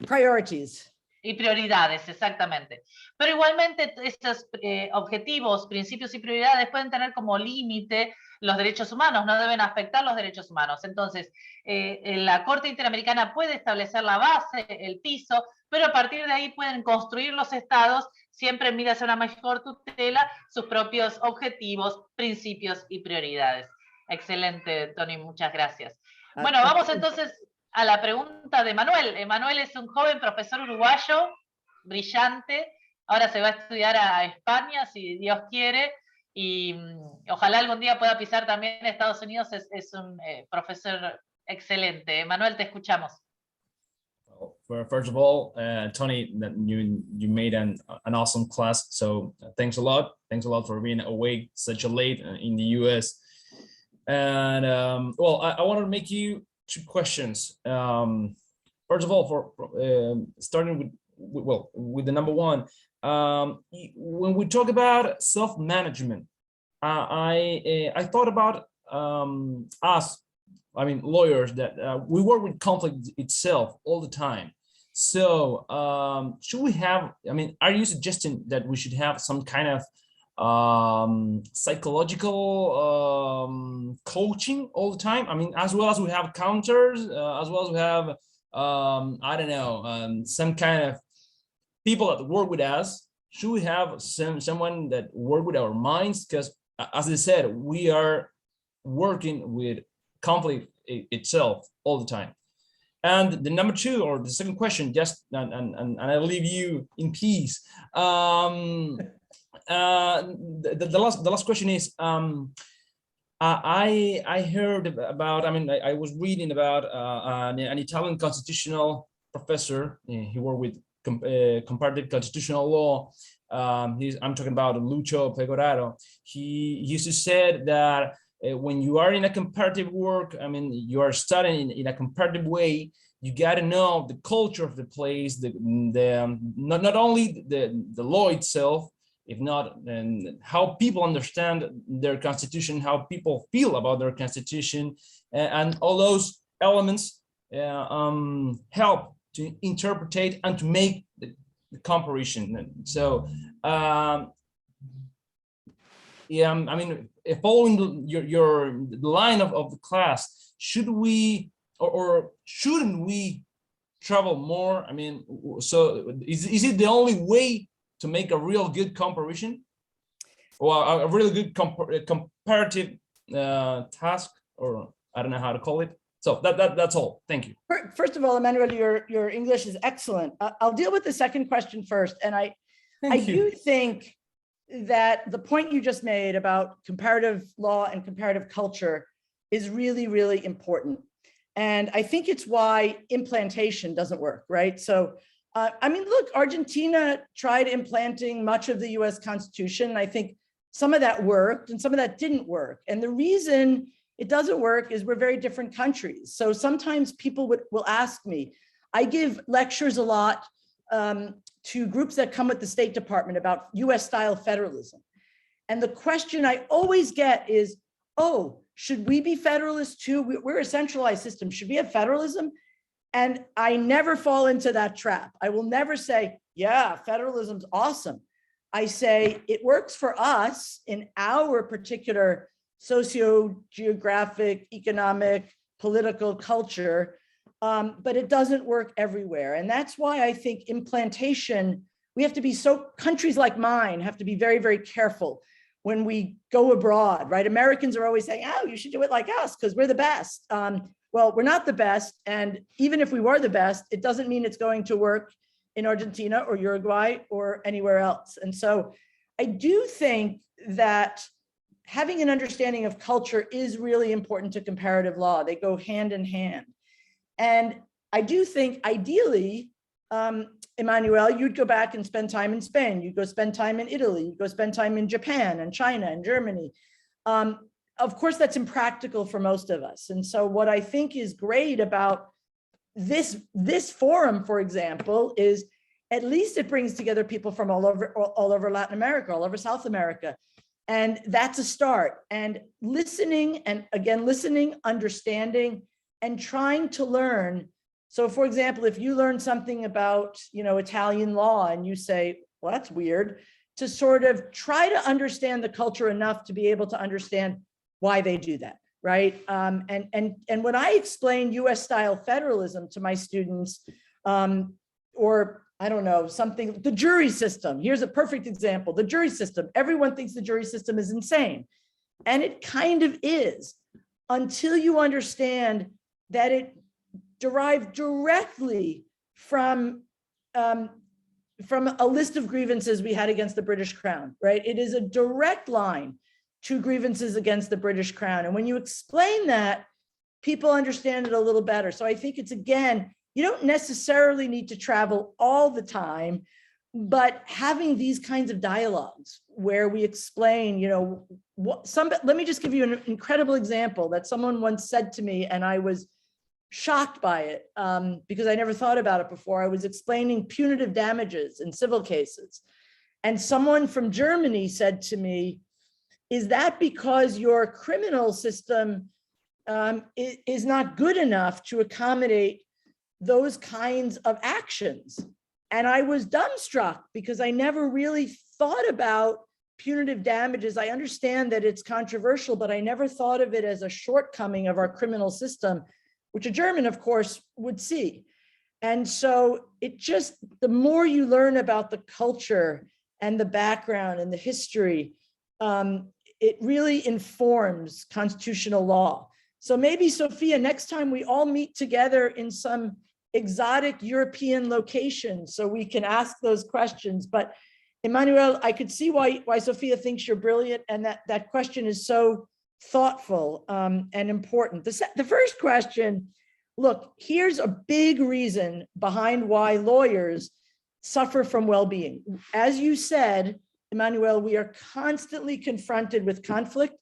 Priorities. Y prioridades, exactamente. Pero igualmente estos objetivos, principios y prioridades pueden tener como límite los derechos humanos, no deben afectar los derechos humanos. Entonces, la Corte Interamericana puede establecer la base, el piso, pero a partir de ahí pueden construir los estados, siempre en miras a una mejor tutela, sus propios objetivos, principios y prioridades. Excelente, Tony, muchas gracias. Bueno, vamos entonces a la pregunta de Manuel. Manuel es un joven profesor uruguayo, brillante, ahora se va a estudiar a España, si Dios quiere, y ojalá algún día pueda pisar también Estados Unidos, es un profesor excelente. Manuel, te escuchamos. First of all, Tony, that you made an awesome class. So thanks a lot. Thanks a lot for being awake such a late in the US. And well, I want to make you two questions. First of all, for starting with the number one, when we talk about self-management, I thought about us, I mean, lawyers, that we work with conflict itself all the time. So should we have, I mean, are you suggesting that we should have some kind of psychological coaching all the time? I mean, as well as we have counters, as well as we have, I don't know, some kind of people that work with us. Should we have someone that work with our minds? Because as I said, we are working with conflict itself all the time. And the number two, or the second question, just and I'll leave you in peace. The last question is, I heard about, I mean, I was reading about an Italian constitutional professor. He worked with comparative constitutional law. I'm talking about Lucio Pegoraro. He used to say that when you are in a comparative work, I mean, you are studying in a comparative way, you got to know the culture of the place, not only the law itself, if not, and how people understand their constitution, how people feel about their constitution, and all those elements help to interpret and to make the comparison. So yeah, I mean, following your line of the class, should we or shouldn't we travel more? I mean, so is it the only way to make a real good comparison, or a really good comparative task, or I don't know how to call it? So that's all. Thank you. First of all, Emmanuel, your English is excellent. I'll deal with the second question first. And I do think that the point you just made about comparative law and comparative culture is really, really important. And I think it's why implantation doesn't work, right? So, I mean, look, Argentina tried implanting much of the US Constitution. I think some of that worked and some of that didn't work. And the reason it doesn't work is we're very different countries. So sometimes people will ask me, I give lectures a lot to groups that come with the State Department about US style federalism. And the question I always get is, oh, should we be federalists too? We're a centralized system. Should we have federalism? And I never fall into that trap. I will never say, yeah, federalism's awesome. I say it works for us in our particular socio-geographic, economic, political culture, but it doesn't work everywhere. And that's why I think implantation, we have to be countries like mine have to be very, very careful when we go abroad, right? Americans are always saying, oh, you should do it like us because we're the best. Well, we're not the best. And even if we were the best, it doesn't mean it's going to work in Argentina or Uruguay or anywhere else. And so I do think that having an understanding of culture is really important to comparative law. They go hand in hand. And I do think ideally, Emmanuel, you'd go back and spend time in Spain, you'd go spend time in Italy, you'd go spend time in Japan and China and Germany. Of course, that's impractical for most of us. And so what I think is great about this forum, for example, is at least it brings together people from all over Latin America, all over South America. And that's a start. And listening, and again, listening, understanding, and trying to learn. So for example, if you learn something about, Italian law and you say, well, that's weird, to sort of try to understand the culture enough to be able to understand why they do that, right? And when I explain US style federalism to my students, or I don't know, something, the jury system, here's a perfect example, the jury system, everyone thinks the jury system is insane. And it kind of is, until you understand that it derived directly from a list of grievances we had against the British Crown, right? It is a direct line to grievances against the British Crown. And when you explain that, people understand it a little better. So I think it's, again, you don't necessarily need to travel all the time, but having these kinds of dialogues where we explain, let me just give you an incredible example that someone once said to me, and I was shocked by it because I never thought about it before. I was explaining punitive damages in civil cases. And someone from Germany said to me, is that because your criminal system is not good enough to accommodate those kinds of actions? And I was dumbstruck because I never really thought about punitive damages. I understand that it's controversial, but I never thought of it as a shortcoming of our criminal system, which a German, of course, would see. And so the more you learn about the culture and the background and the history, it really informs constitutional law. So maybe, Sophia, next time we all meet together in some exotic European location so we can ask those questions. But Emmanuel, I could see why Sophia thinks you're brilliant, and that question is so thoughtful and important. The first question, look, here's a big reason behind why lawyers suffer from well-being. As you said, Emmanuel, we are constantly confronted with conflict,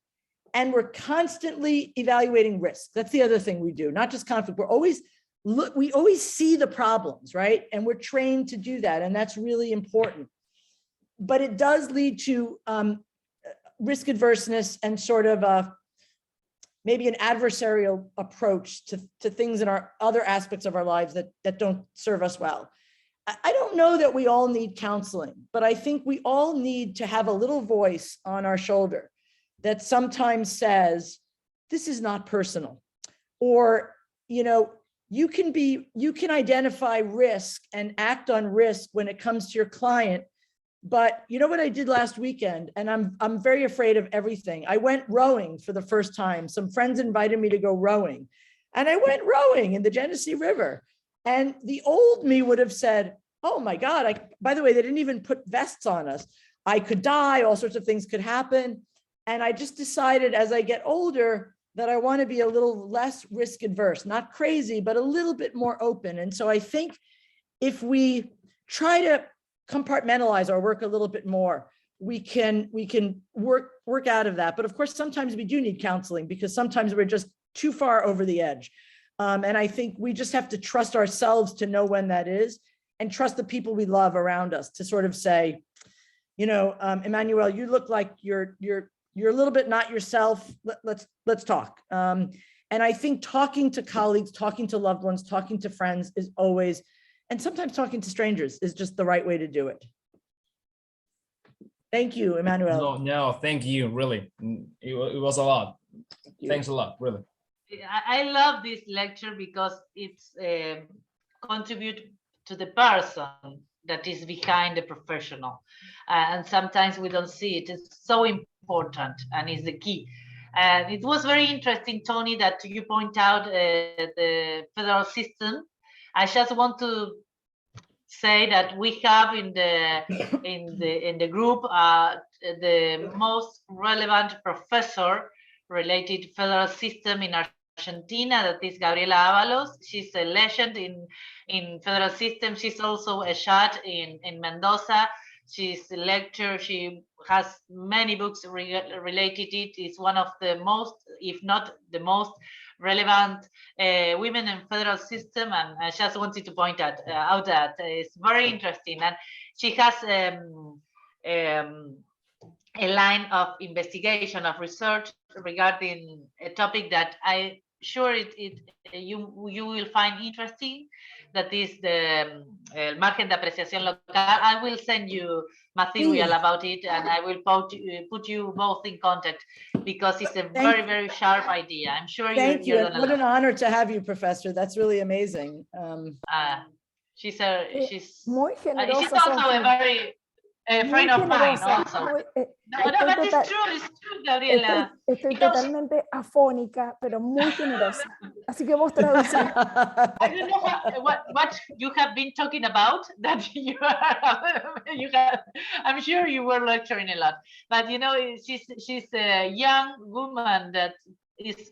and we're constantly evaluating risk. That's the other thing we do, not just conflict. We always see the problems, right? And we're trained to do that, and that's really important. But it does lead to risk adverseness and sort of maybe an adversarial approach to things in our other aspects of our lives that don't serve us well. I don't know that we all need counseling, but I think we all need to have a little voice on our shoulder that sometimes says, this is not personal, or, you can identify risk and act on risk when it comes to your client. But you know what I did last weekend? And I'm very afraid of everything. I went rowing for the first time. Some friends invited me to go rowing, and I went rowing in the Genesee River. And the old me would have said, oh my God, by the way, they didn't even put vests on us. I could die, all sorts of things could happen. And I just decided as I get older that I want to be a little less risk adverse, not crazy, but a little bit more open. And so I think if we try to compartmentalize our work a little bit more, we can work out of that. But of course, sometimes we do need counseling because sometimes we're just too far over the edge. And I think we just have to trust ourselves to know when that is, and trust the people we love around us to sort of say, Emmanuel, you look like you're a little bit not yourself. Let's talk. And I think talking to colleagues, talking to loved ones, talking to friends is always, and sometimes talking to strangers is just the right way to do it. Thank you, Emmanuel. No, thank you. Really, it was a lot. Thanks a lot, really. I love this lecture because it's contribute to the person that is behind the professional, and sometimes we don't see it. It's so important and is the key. And it was very interesting, Tony, that you point out the federal system. I just want to say that we have in the group the most relevant professor related to federal system in Argentina, that is Gabriela Ábalos. She's a legend in federal system. She's also a judge in Mendoza. She's a lecturer. She has many books related to it. It's one of the most, if not the most, relevant women in federal system. And I just wanted to point out that it's very interesting. And she has a line of investigation, of research regarding a topic that I sure you will find interesting, that is the margen de apreciación local. I will send you material about it, and I will put you both in contact, because it's a very, very sharp idea. I'm sure you're gonna what an honor to have you, Professor. That's really amazing. She's muy generosa, she's also a very friend of mine also. But it's true, Gabriela. Estoy totalmente afónica, pero muy generosa. Así que vos traducís. I don't know what you have been talking about, that you have, I'm sure you were lecturing a lot, but she's a young woman that is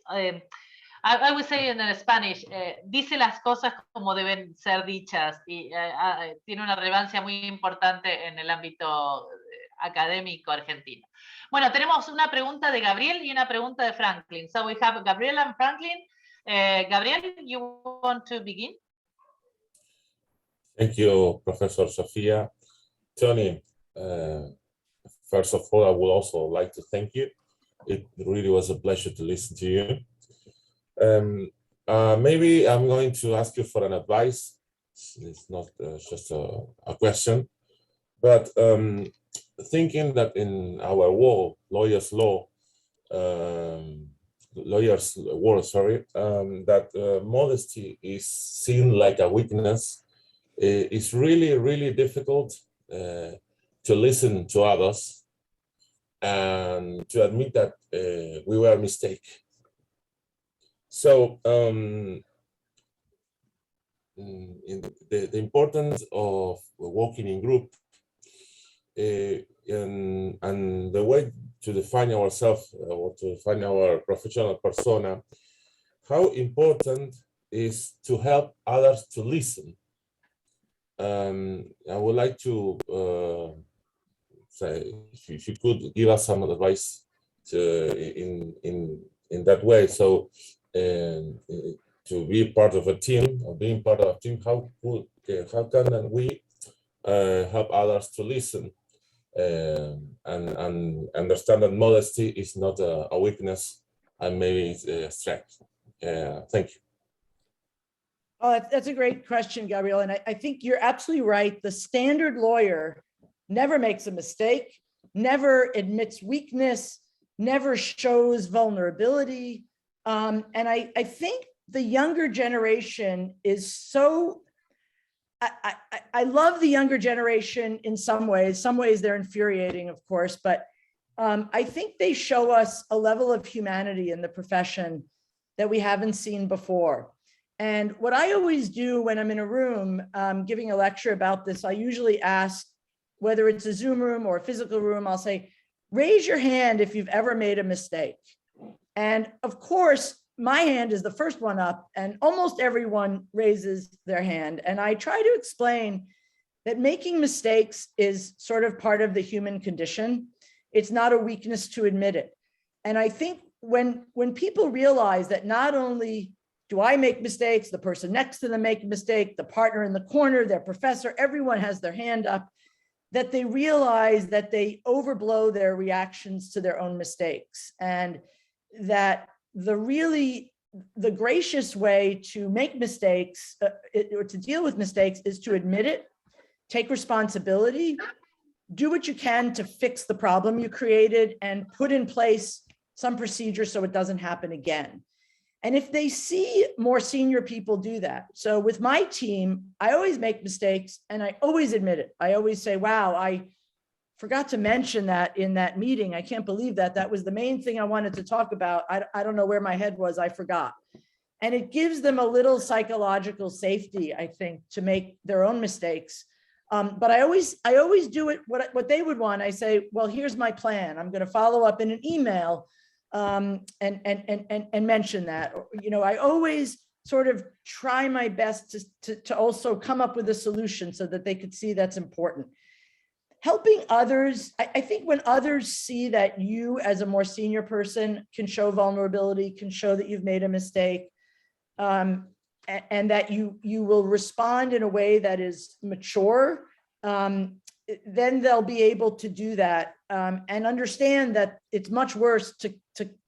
I would say in Spanish, dice las cosas como deben ser dichas y tiene una relevancia muy importante en el ámbito académico argentino. Bueno, tenemos una pregunta de Gabriel y una pregunta de Franklin. So we have Gabriel and Franklin. Gabriel, you want to begin? Thank you, Professor Sofia. Tony, first of all, I would also like to thank you. It really was a pleasure to listen to you. Maybe I'm going to ask you for an advice. It's not just a question, but thinking that in our world, lawyers' world, that modesty is seen like a weakness. It's really, really difficult to listen to others and to admit that we were a mistake. So in the importance of working in group and the way to define ourselves or to define our professional persona, how important is to help others to listen. I would like to say if you could give us some advice in that way. So to be part of a team or being part of a team, how can we help others to listen and understand that modesty is not a weakness and maybe it's a strength. Thank you. Oh, that's a great question, Gabriel. And I think you're absolutely right. The standard lawyer never makes a mistake, never admits weakness, never shows vulnerability. And I think the younger generation is so, I love the younger generation in some ways. Some ways they're infuriating, of course, but I think they show us a level of humanity in the profession that we haven't seen before. And what I always do when I'm in a room giving a lecture about this, I usually ask, whether it's a Zoom room or a physical room, I'll say, raise your hand if you've ever made a mistake. And of course, my hand is the first one up and almost everyone raises their hand. And I try to explain that making mistakes is sort of part of the human condition. It's not a weakness to admit it. And I think when people realize that not only do I make mistakes, the person next to them make a mistake, the partner in the corner, their professor, everyone has their hand up, that they realize that they overblow their reactions to their own mistakes. And that the gracious way to make mistakes or to deal with mistakes is to admit it, take responsibility, do what you can to fix the problem you created and put in place some procedure so it doesn't happen again. And if they see more senior people do that, so with my team, I always make mistakes and I always admit it. I always say, wow, I forgot to mention that in that meeting. I can't believe that. That was the main thing I wanted to talk about. I don't know where my head was, I forgot. And it gives them a little psychological safety, I think, to make their own mistakes. But I always do it what they would want. I say, well, here's my plan. I'm going to follow up in an email and mention that. You know, I always sort of try my best to also come up with a solution so that they could see that's important. Helping others, I think when others see that you as a more senior person can show vulnerability, can show that you've made a mistake, and that you will respond in a way that is mature, then they'll be able to do that and understand that it's much worse to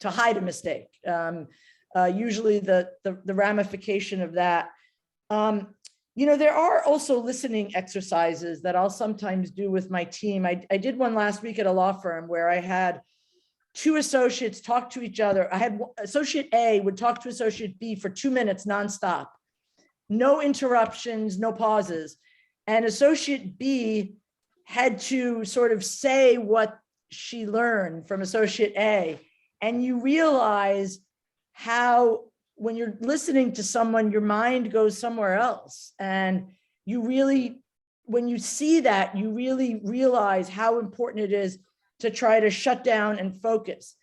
hide a mistake. Usually the ramification of that. You know, there are also listening exercises that I'll sometimes do with my team. I did one last week at a law firm where I had two associates talk to each other. I had associate A would talk to associate B for 2 minutes nonstop, no interruptions, no pauses. And associate B had to sort of say what she learned from associate A. And you realize how, when you're listening to someone, your mind goes somewhere else. And you really, when you see that, you really realize how important it is to try to shut down and focus.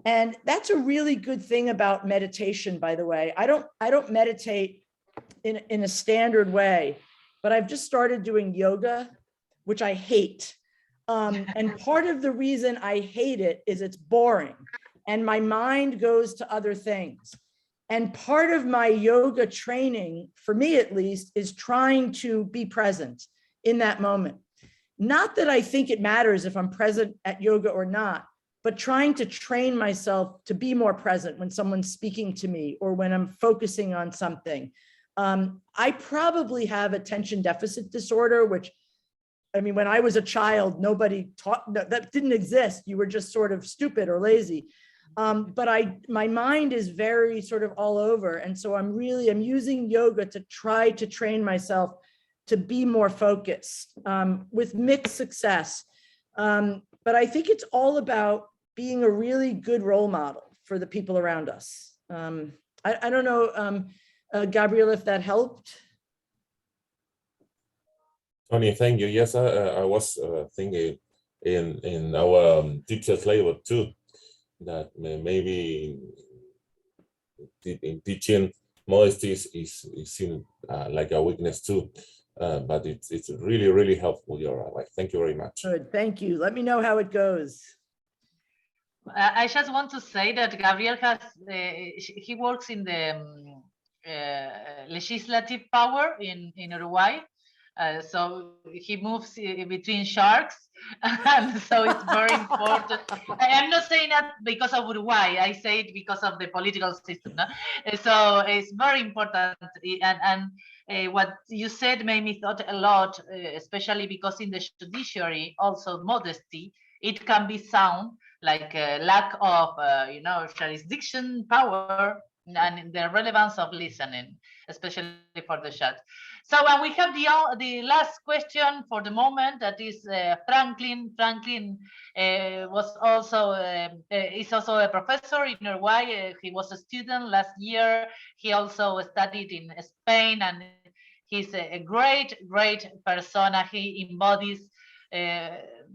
And that's a really good thing about meditation, by the way. I don't meditate in a standard way, but I've just started doing yoga, which I hate. And part of the reason I hate it is it's boring and my mind goes to other things. And part of my yoga training, for me at least, is trying to be present in that moment. Not that I think it matters if I'm present at yoga or not, but trying to train myself to be more present when someone's speaking to me or when I'm focusing on something. I probably have attention deficit disorder, which, I mean, when I was a child, nobody taught, that didn't exist. You were just sort of stupid or lazy. But my mind is very sort of all over. And so I'm using yoga to try to train myself to be more focused, with mixed success. But I think it's all about being a really good role model for the people around us. I don't know, Gabriel, if that helped. Tony, thank you. Yes, I was thinking in our teacher's labor too, that maybe in teaching modesty is seen like a weakness too, but it's really, really helpful. Your advice. Thank you very much. Good, thank you. Let me know how it goes. I just want to say that Gabriel has, he works in the legislative power in Uruguay. So he moves between sharks, and so it's very important. I'm not saying that because of Uruguay, I say it because of the political system. No? So it's very important, and what you said made me thought a lot, especially because in the judiciary, also modesty, it can be sound like a lack of, jurisdiction power and the relevance of listening, especially for the chat. So we have the last question for the moment. That is Franklin. Franklin was also is also a professor in Uruguay. He was a student last year. He also studied in Spain, and he's a great persona. He embodies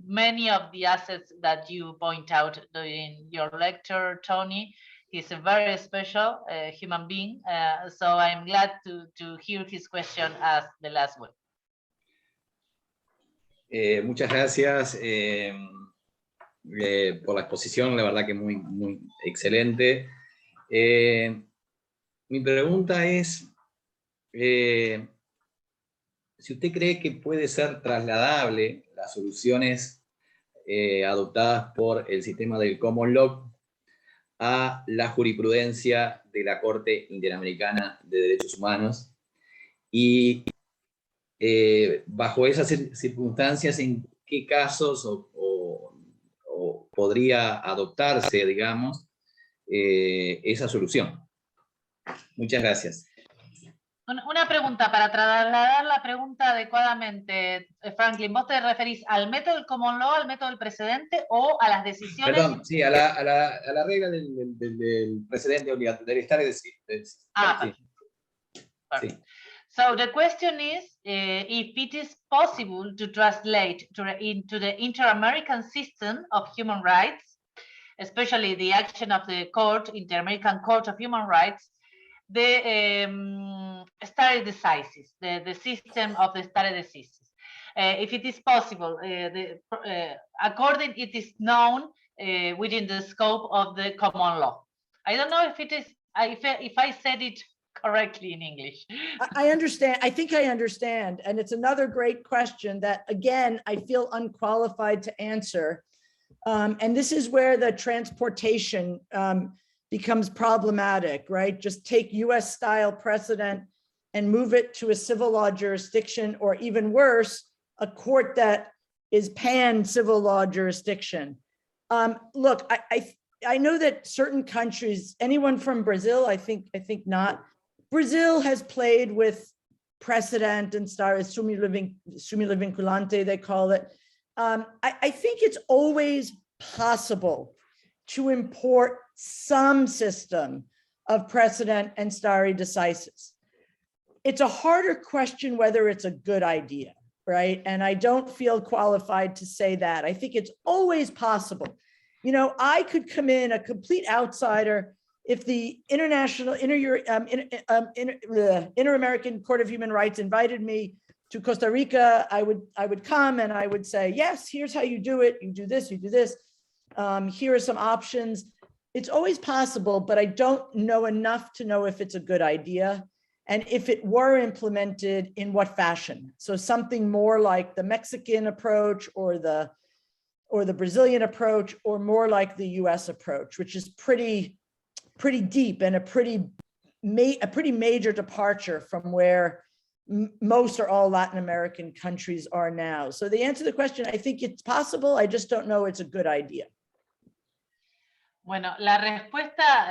many of the assets that you point out in your lecture, Tony. He's a very special human being, so I'm glad to hear his question as the last one. Muchas gracias por la exposición, la verdad que muy excelente. Mi pregunta es, si usted cree que puede ser trasladable las soluciones adoptadas por el sistema del Common Law a la jurisprudencia de la Corte Interamericana de Derechos Humanos, y bajo esas circunstancias, ¿en qué casos o podría adoptarse, digamos, esa solución? Muchas gracias. Una pregunta, para trasladar la pregunta adecuadamente, Franklin, ¿vos te referís al método del common law, al método del precedente o a las decisiones? Perdón, sí, a la regla del precedente obligatorio, del estar y decir. Sí. So the question is if it is possible to translate into the inter-American system of human rights, especially the action of the Inter-American Court of Human Rights, the stare decisis, the system of the stare decisis. If it is possible, according it is known within the scope of the common law. I don't know if it is, if I said it correctly in English. I understand. I think I understand. And it's another great question that, again, I feel unqualified to answer. And this is where the transportation becomes problematic, right? Just take US style precedent and move it to a civil law jurisdiction, or even worse, a court that is pan civil law jurisdiction. Look, I know that certain countries, anyone from Brazil, I think not. Brazil has played with precedent and summi vinculante, they call it. I think it's always possible to import some system of precedent and stare decisis. It's a harder question whether it's a good idea, right? And I don't feel qualified to say that. I think it's always possible. You know, I could come in a complete outsider if the Inter-American Court of Human Rights invited me to Costa Rica. I would come and I would say, yes, here's how you do it. You do this, you do this. Here are some options. It's always possible, but I don't know enough to know if it's a good idea. And if it were implemented, in what fashion. So something more like the Mexican approach or the Brazilian approach, or more like the US approach, which is pretty deep and a pretty major departure from where most or all Latin American countries are now. So the answer to the question, I think it's possible. I just don't know it's a good idea. Bueno, la respuesta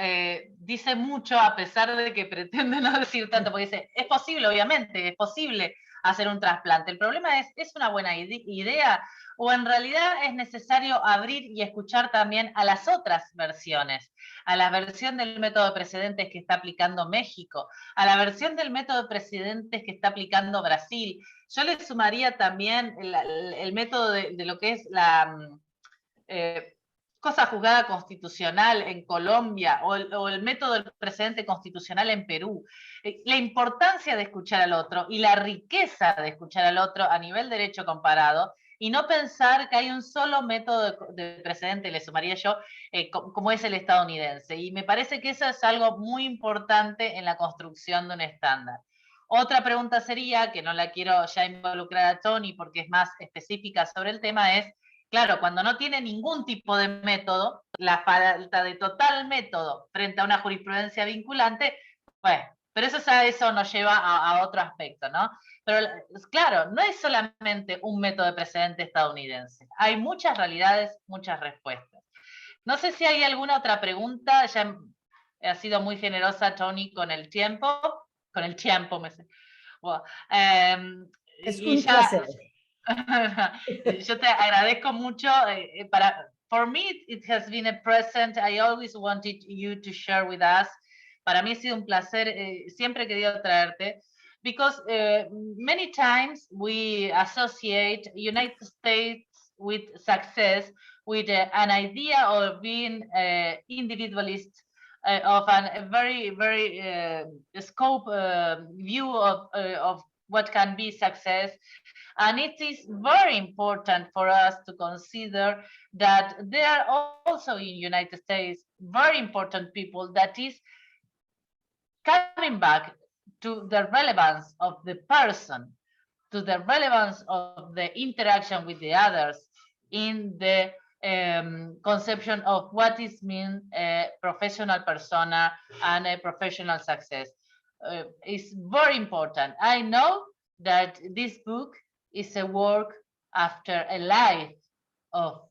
dice mucho, a pesar de que pretende no decir tanto, porque dice, es posible, obviamente, es posible hacer un trasplante. El problema ¿es una buena idea? O en realidad es necesario abrir y escuchar también a las otras versiones, a la versión del método de precedentes que está aplicando México, a la versión del método de precedentes que está aplicando Brasil. Yo le sumaría también el método de lo que es la cosa juzgada constitucional en Colombia o el método del precedente constitucional en Perú. La importancia de escuchar al otro y la riqueza de escuchar al otro a nivel derecho comparado, y no pensar que hay un solo método de precedente, le sumaría yo, como es el estadounidense. Y me parece que eso es algo muy importante en la construcción de un estándar. Otra pregunta sería, que no la quiero ya involucrar a Tony porque es más específica sobre el tema, es, claro, cuando no tiene ningún tipo de método, la falta de total método frente a una jurisprudencia vinculante, bueno, pero eso nos lleva a otro aspecto, ¿no? Pero claro, no es solamente un método de precedente estadounidense. Hay muchas realidades, muchas respuestas. No sé si hay alguna otra pregunta. Ya ha sido muy generosa, Tony, con el tiempo. Con el tiempo, me sé. Bueno, es un placer. Yo te agradezco mucho. For me, it has been a present. I always wanted you to share with us. Para mí ha sido un placer. Siempre he querido traerte. Because many times we associate United States with success with an idea of being individualist, of a very, very scope view of what can be success. And it is very important for us to consider that there are also in United States very important people that is coming back to the relevance of the person, to the relevance of the interaction with the others in the conception of what is mean a professional persona and a professional success. It's very important. I know that this book is a work after a life of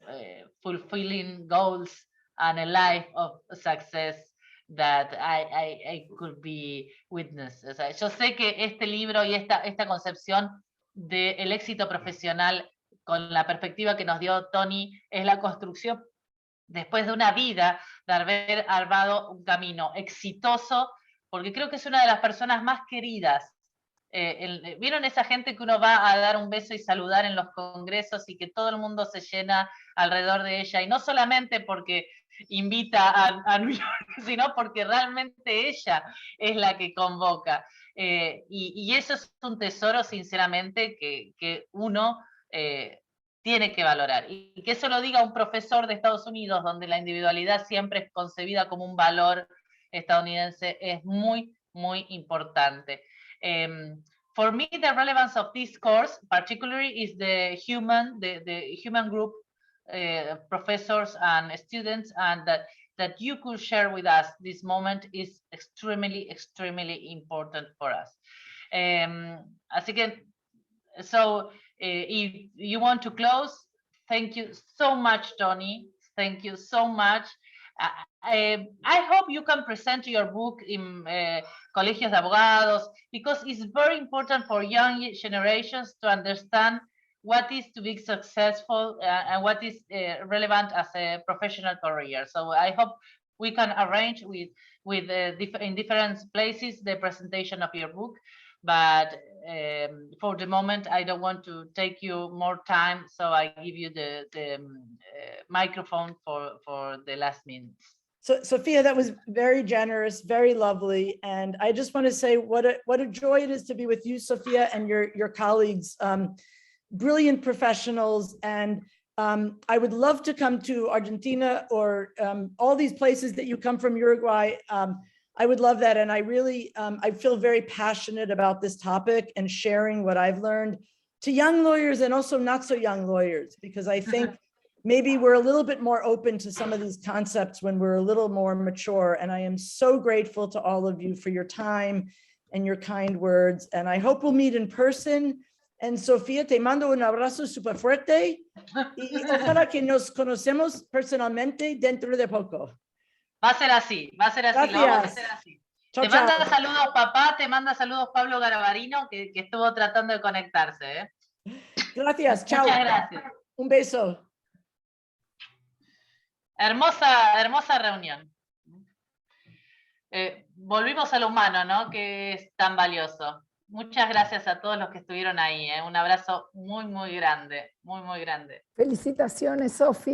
fulfilling goals and a life of success that I could be witness. O sea, yo sé que este libro y esta concepción del éxito profesional con la perspectiva que nos dio Tony es la construcción después de una vida de haber armado un camino exitoso, porque creo que es una de las personas más queridas. ¿Vieron esa gente que uno va a dar un beso y saludar en los congresos y que todo el mundo se llena alrededor de ella? Y no solamente porque invita a New York, sino porque realmente ella es la que convoca. Y eso es un tesoro, sinceramente, que uno tiene que valorar. Y que eso lo diga un profesor de Estados Unidos, donde la individualidad siempre es concebida como un valor estadounidense, es muy, muy importante. For me, the relevance of this course, particularly, is the human group, professors and students, and that you could share with us this moment is extremely, extremely important for us. Así que, so if you want to close, thank you so much, Tony. Thank you so much. I hope you can present your book in colegios de abogados, because it's very important for young generations to understand what is to be successful and what is relevant as a professional career. So I hope we can arrange in different places the presentation of your book. But for the moment, I don't want to take you more time, so I give you the microphone for the last minutes. So, Sophia, that was very generous, very lovely. And I just want to say what a joy it is to be with you, Sophia, and your colleagues, brilliant professionals. And I would love to come to Argentina or all these places that you come from, Uruguay. I would love that. And I really, I feel very passionate about this topic and sharing what I've learned to young lawyers and also not so young lawyers, because I think maybe we're a little bit more open to some of these concepts when we're a little more mature. And I am so grateful to all of you for your time and your kind words. And I hope we'll meet in person. And Sofía, te mando un abrazo súper fuerte y ojalá que nos conocemos personalmente dentro de poco. Va a ser así, lo vamos a hacer así. Chao, Te manda chao. saludos papá, te manda saludos Pablo Garabarino, que estuvo tratando de conectarse. Gracias, chao. Muchas gracias. Un beso. Hermosa reunión. Volvimos a lo humano, ¿no? Que es tan valioso. Muchas gracias a todos los que estuvieron ahí. Un abrazo muy, muy grande, muy, muy grande. Felicitaciones, Sofi.